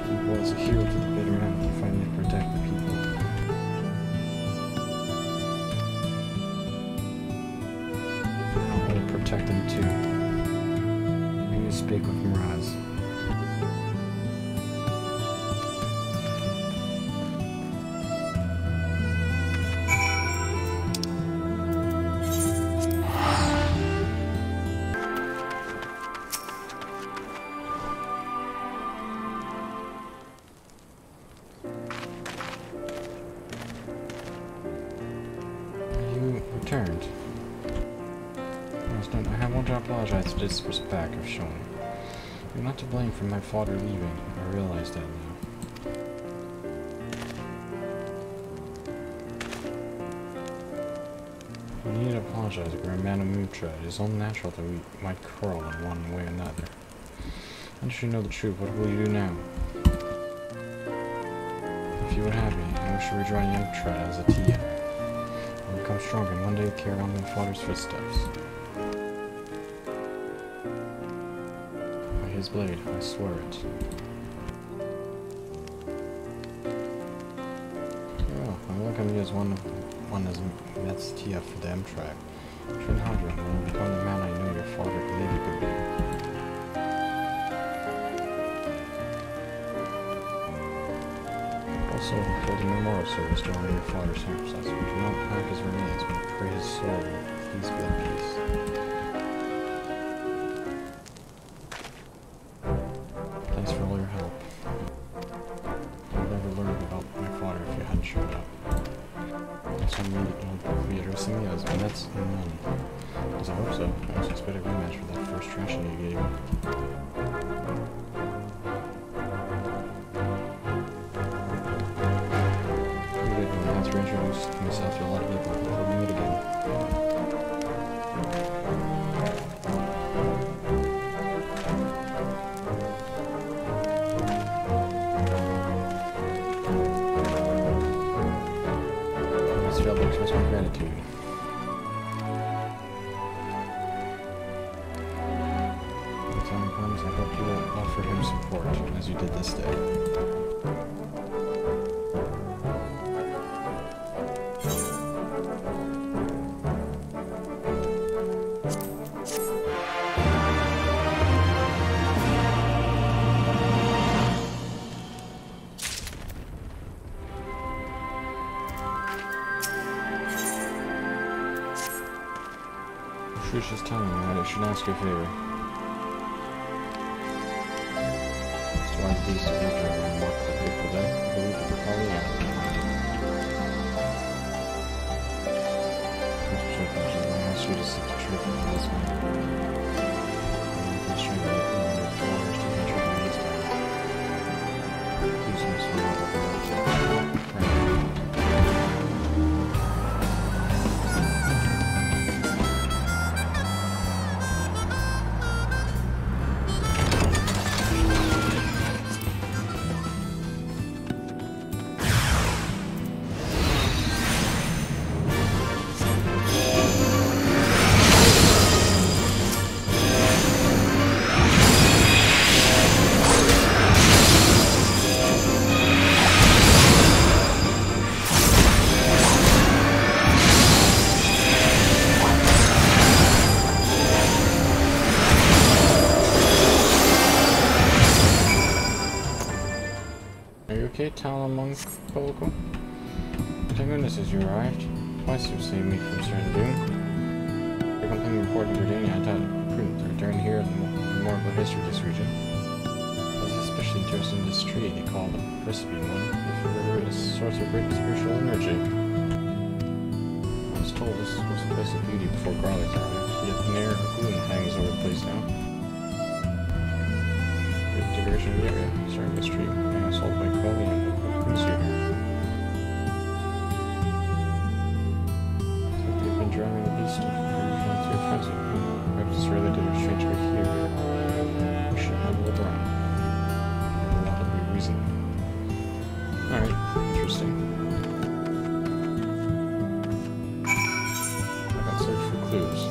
He was a hero to the bitter end to finally protect the people. Now I will protect them too. I need to speak with Miraz. returned. I want to apologize for the disrespect I've shown. You're not to blame for my father leaving. I realize that now. You need to apologize if you're a man of Mutra. It is only natural that we might quarrel in one way or another. Once you know the truth, what will you do now? If you would have me, I wish to rejoin Mutra as a Tia. I will become stronger and one day carry on my father's footsteps. By his blade, I swear it. Oh, I look at me as one as Met's Tia for the M tribe. Train harder and will become the man I know your father believed you could be. Also, for the memorial service to honor your father's sacrifice, we do not pack his remains, but pray his soul please be at peace. Thanks for all your help. I would never learn about my father if you hadn't showed up. So you'll be addressing me as Met's nun. As I hope so. I also expect a rematch for that first trashing you gave me. To introduce myself to a lot of people before we meet again. I just felt like to express my gratitude. When the time comes, I hope you will offer him support as you did this day. Just telling me that I should ask you a favor. So I please to reach over and mark the fateful day. I believe that you're probably out. I ask you to seek the truth of this man. And you can strengthen it in your daughters to enter the ways down. Please don't smile at the Lord. Talon Monk Coloco. Thank goodness as you arrived. Twice you've saved me from certain doom. There's something important for doing. I thought it prudent to return here and learn more about the history of this region. I was especially interested in this tree they call the Precipice one. If it is a source of great spiritual energy. I was told this was a place of beauty before Garlic arrived, yet an air of gloom hangs over the place now. Great decoration of the area surrounding this tree, being assaulted by Crowley and driving the beast to your friends. Perhaps it's related to a strange way here. We should have a look around. A lot of good reason. Alright, interesting. I got search for clues.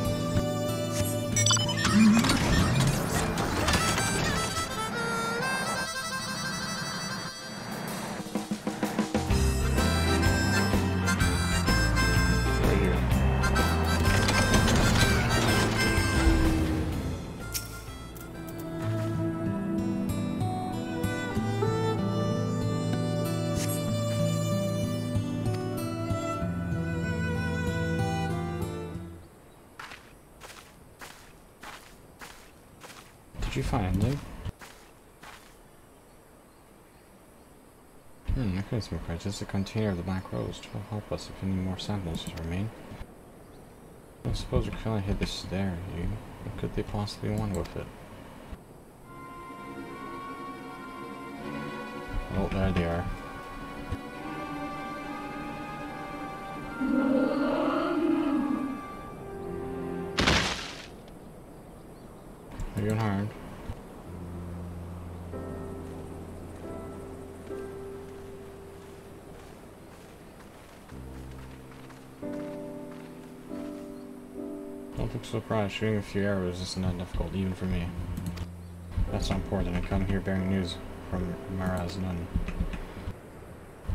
Did you find them? Mechanism required just a container of the Black Rose to help us if any more samples remain. I suppose we kinda hit this there, you. What could they possibly want with it? Oh, there they are. You're unharmed. Don't look surprised. Shooting a few arrows isn't that difficult, even for me. That's not important. I come here bearing news from Mara's nun.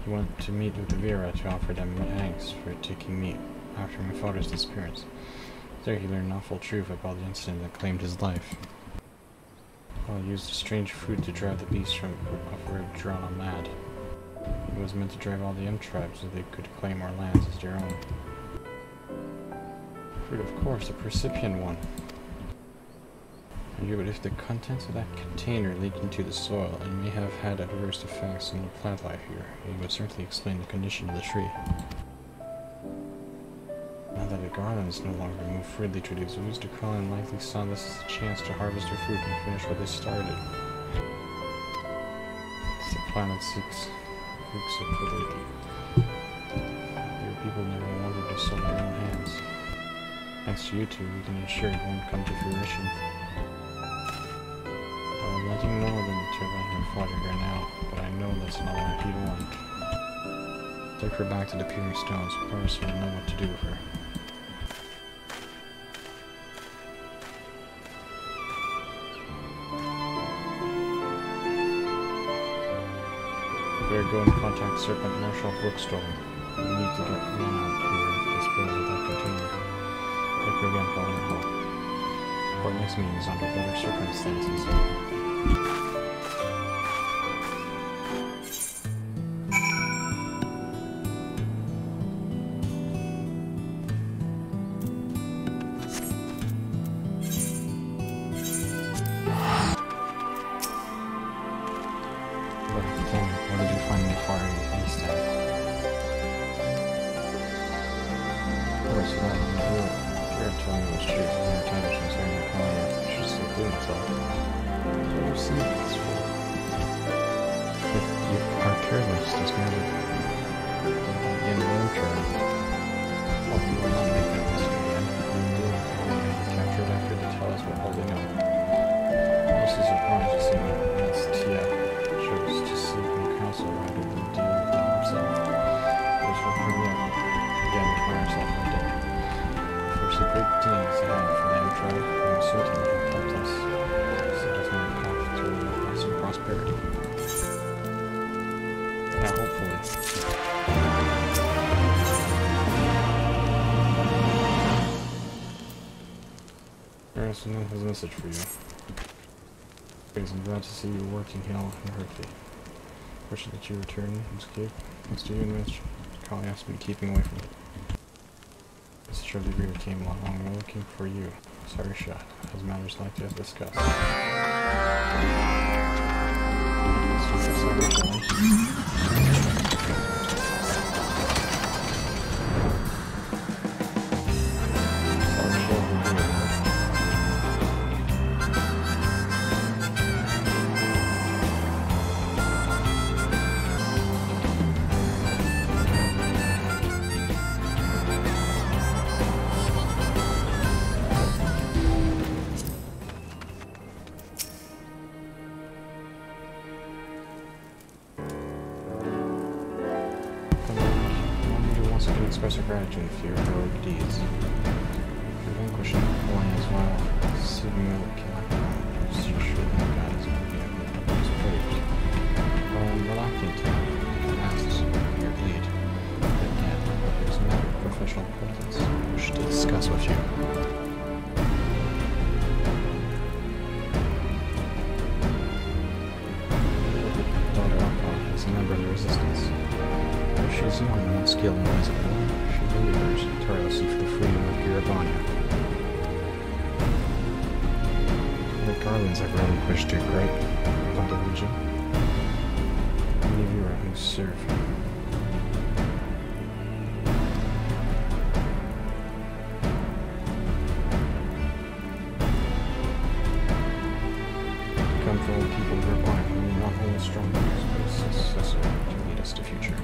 He went to meet with the Vera to offer them thanks for taking me after my father's disappearance. There he learned an awful truth about the incident that claimed his life. While he used a strange fruit to drive the beasts from Drana mad. It was meant to drive all the M tribes so they could claim our lands as their own. Fruit, of course, the Percipian one. Yeah, but if the contents of that container leaked into the soil and may have had adverse effects on the plant life here, it would certainly explain the condition of the tree. Now that the garlands no longer move freely through the ooze, the Krillin likely saw this as a chance to harvest their fruit and finish what they started. The planet seeks flexibility. Your people never wanted to sell their own hands. Thanks to you two, we can ensure it won't come to fruition. I'll let you know than to let your father here now, but I know that's not what he'd want. Take her back to the Peering Stones. Paris will know what to do with her. You better go and contact Serpent Marshal Brookstone. We need to get men out here to dispose of that container. Take her again, following help. Our next meeting is under better circumstances. What did you find in the far east end? Of course, you don't want to do it. You're telling me what's true. Your time is saying you're calling it. You should still do it, so. So you see, it's true. If you are careless, this matter. In the long term, hope you will not make that mistake again. And do it. Captured after they tell us what all they know. This is surprised to see me. That's Tia. Chose to sleep in the castle rather than deal with them himself. Which will bring me up again for himself one day. First, the great deeds ahead for the tribe, and certainly have helped us. So it does not path to lasting prosperity. Now, hopefully. Harrison has a message for you. I'm glad to see you working here in Hercule. Fortunate that you returned from escape. Thanks to you and Mitch, Kali has been keeping away from it. This Shirley Reader came along and we're looking for you. Sorry shot, as matters like to discuss. Express our gratitude for your heroic deeds. For vanquishing the lands while saving the Cactuar, you should know God is worthy of his praise. While I'm reluctant to ask your aid, but yet there's a matter of professional importance I wish to discuss with you. Daughter Alpha is a member of the Resistance. Though she is young and unskilled in ways of war, she delivers tirelessly for the freedom of Girabania. The Garlands have really pushed her gripe about the region. Many of you are who serve. successor to lead us to future.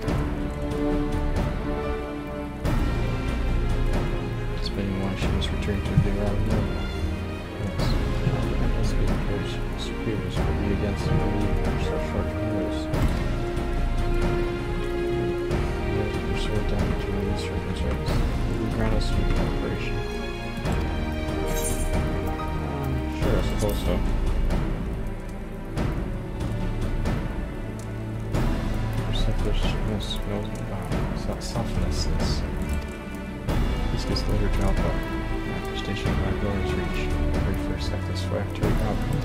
Explaining why she must return to the realm of yes, however, I speak towards superiors will be against the belief for so short notice. Yet, restore damage to these circumstances. Will you grant us your cooperation? Sure, I suppose so. Perceptiveness knows about softness. This gets later to Alpha. Manifestation by Glorious Reach. Very first satisfactory outcome.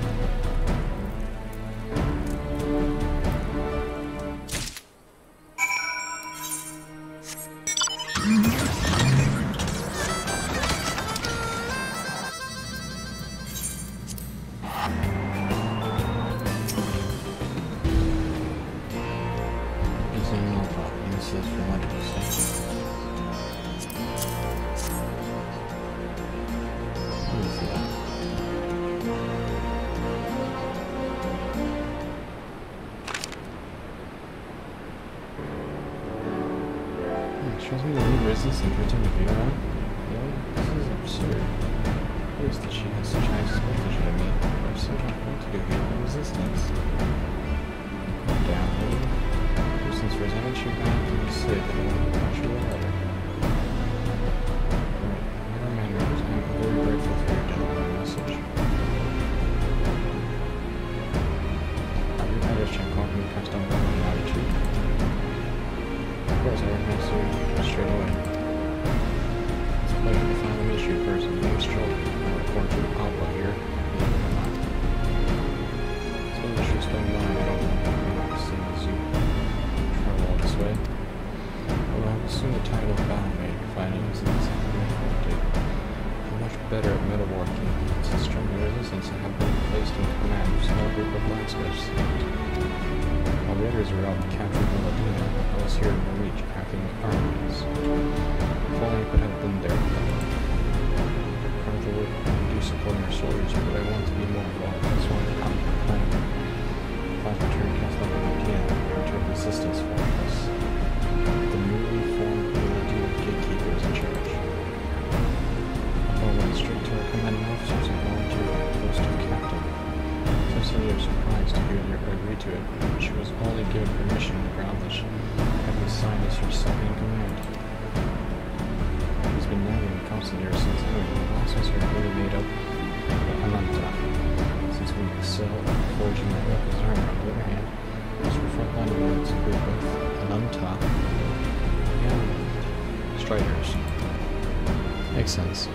Shows me the new resistance and pretend to be around. Really? This is absurd. Here's that she has such high expectation of me. I have so much work to do here. No resistance. Calm down, will you? Since for haven't you gone to the city that I want to punch you later? Right. Never mind, Rose. I'm very grateful for your delivery message. Your matters check on me passed on by an attitude. Of course, I recognize you straight away. It's a pleasure to finally meet you in person. My name's Jordan. I report to Alpha here. So the truth's going on. I don't know as soon as you travel all this way. Although I will assume the title of Battlemaid findings in this update. I'm much better at metalworking. Since stronger resistance, I have been placed in command of a small group of blacksmiths. While the others were out capturing Villadina, I was here in the Reach packing armies. If only I could have been there with them. Part of the work I do supporting our soldiers, but I want to be more involved. That's why I'm planning. If I return Castle Villadina, I return resistance fortress. The newly formed Villadina gatekeeper is in charge. I went straight to our commanding officers and volunteered for the post of captain. They were surprised to hear they agreed to it. She was only given permission on the ground that she had been assigned as her second in command. She's been nagging me constantly ever since. Anyway, the blacksmiths are really made up of Ananta. Since we excel at forging and weapons armor, on the other hand, most of our frontline units include both Ananta and Striders. Makes sense.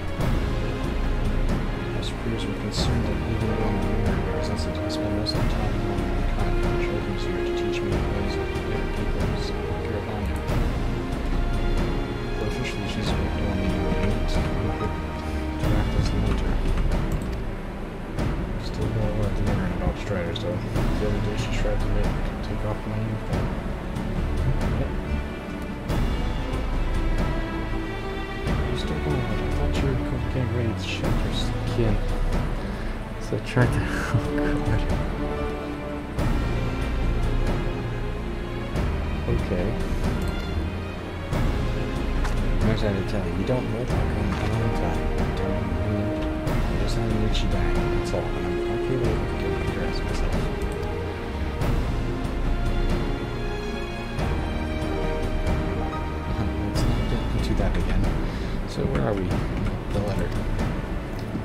Our superiors were concerned that even though I'm a mere resistant, I spend most of the time among mankind. Children's here to teach me the ways of the peoples of Caravania. But officially, she's a only unit. I'm equipped to act as the mentor. Still got a lot to learn about Striders, though. The other day, she tried to take off my uniform. What? You're still going, but I thought you were getting ready to shed your skin. So I tried to. Oh god. Okay. I was trying to tell you, you don't look like a long time. You just had an itchy back, that's all. And I'm okay with it to address myself. Let's not get into that again. So where are we? The letter.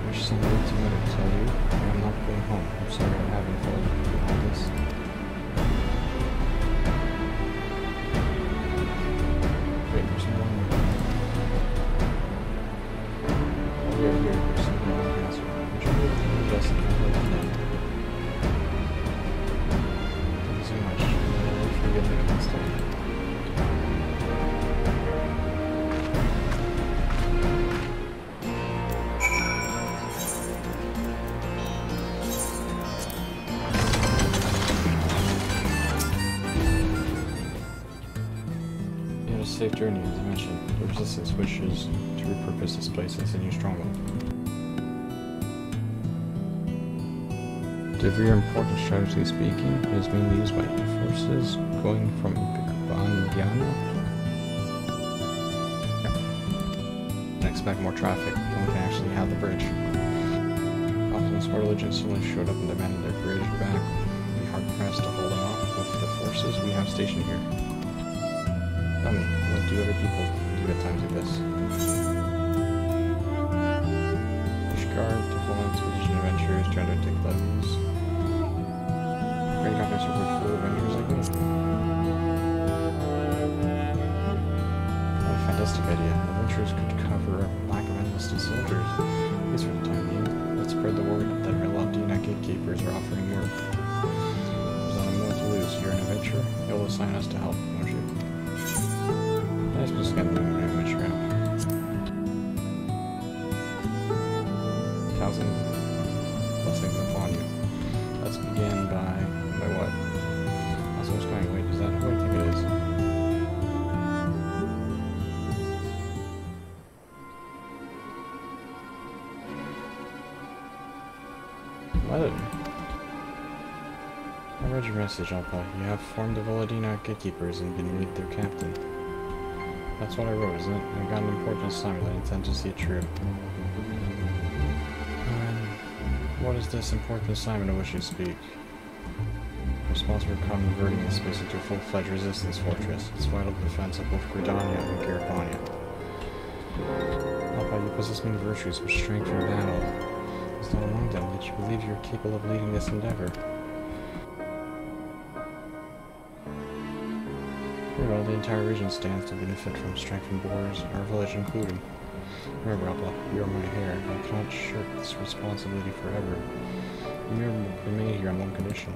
There's some words I'm going to tell you, and I'm not going home. I'm sorry I haven't followed you through all this. Wait, there's one more thing. Oh, yeah, here, there's something on the answer. Would you be able to do this and I'd like to know? Thank you so much. I'll wait for you to get the constant. Safe journey, as I mentioned. The Resistance wishes to repurpose this place as a new stronghold. The very important, strategically speaking, is mainly used by forces going from Bandiana. I expect more traffic than we can actually have the bridge. Often smart religions suddenly showed up and demanded their bridge back. We'd be hard pressed to hold them off with the forces we have stationed here. Tell me, what do other people do at times like this? Guard, diplomat, expedition adventurers, trying to take levies. Great companies are full of adventurers like me. What a fantastic idea. Adventurers could cover a lack of enlisted soldiers. At least for the time being. Let's spread the word that Reladina gatekeepers are offering work. There's not a moment to lose. You're an adventurer. You'll assign us to help, won't you? Nice to get the adventure out. 1,000 blessings upon you. Let's begin by what? That's what's going. Wait, is that who I think it is? What? I read your message, Alpha. You have formed the Veladina gatekeepers and been made their captain. That's what I wrote, isn't it? I've got an important assignment that I intend to see it through. What is this important assignment of which you speak? Responsible for converting this space into a full-fledged resistance fortress. It's vital to defense of both Gridania and Garipania. Alpha, you possess many virtues, but strength in battle is not among them. Yet you believe you're capable of leading this endeavor. Very well, the entire region stands to benefit from strengthened borders, our village included. Remember, Alpha, you are my heir. I cannot shirk this responsibility forever. You may remain here on one condition.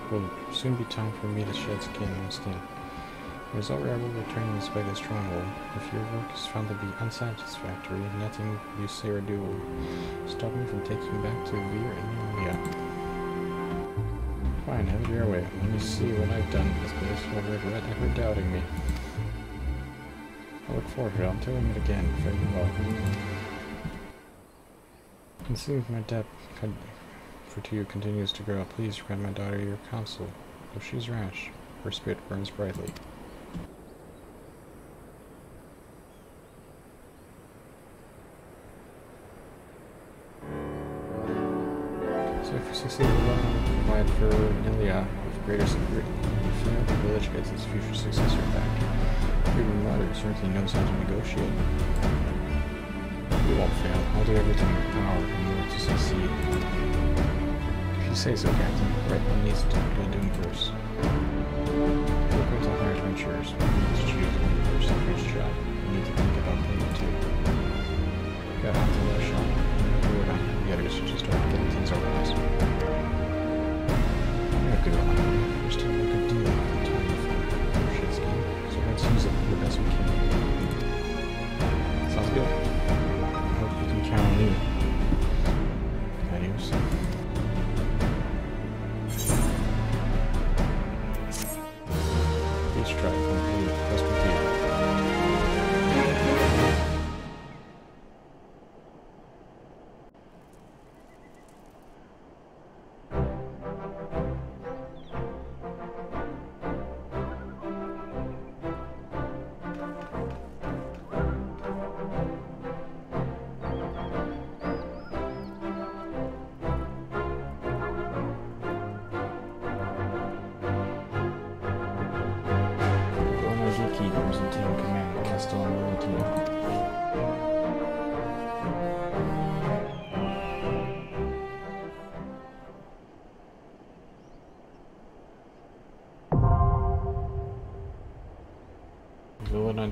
It will soon be time for me to shed skin on skin. As already, I will return and inspect the stronghold. If your work is found to be unsatisfactory, nothing you say or do will stop me from taking you back to Vir and Yulia. Fine, have it your way. Let me see what I've done in this place. You'll regret ever doubting me. I look forward to it. I'll tell him it again. Very well. Conceiving my debt for to you continues to grow. Please grant my daughter your counsel. Though she's rash, her spirit burns brightly. So if you succeed, we'll provide for Ilia with greater security. If you fail, the village gets its future successor back. Your mother certainly knows how to negotiate. We won't fail. I'll do everything in my power in order to succeed. If you say so, Captain. Right, what needs to be done first? If we're going to hire adventurers, we need to choose one person for each job. We need to think about payment too. Got on to the shop, and word on the others to start getting things organized. You're a good one. First time we could deal with the time before shit scheme. Let's use it the best we can. Sounds good. I hope you can count on me. Adios. Beach drive complete. Quest complete.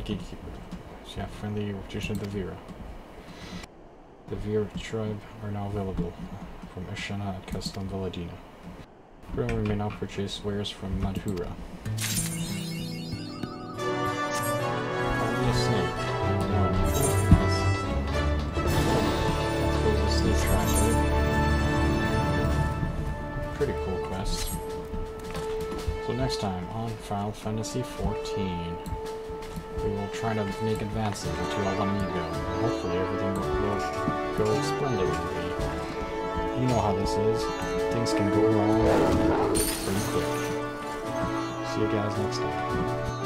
Gatekeeper. So yeah, friendly reputation of the Vira. The Vira tribe are now available from Ashana at Custom Veladina. We may now purchase wares from Madhura. Pretty cool quest. So next time on Final Fantasy XIV. We will try to make advances into Alamigo, and hopefully everything will go splendidly. you know how this is. Things can go wrong pretty quick. See you guys next time.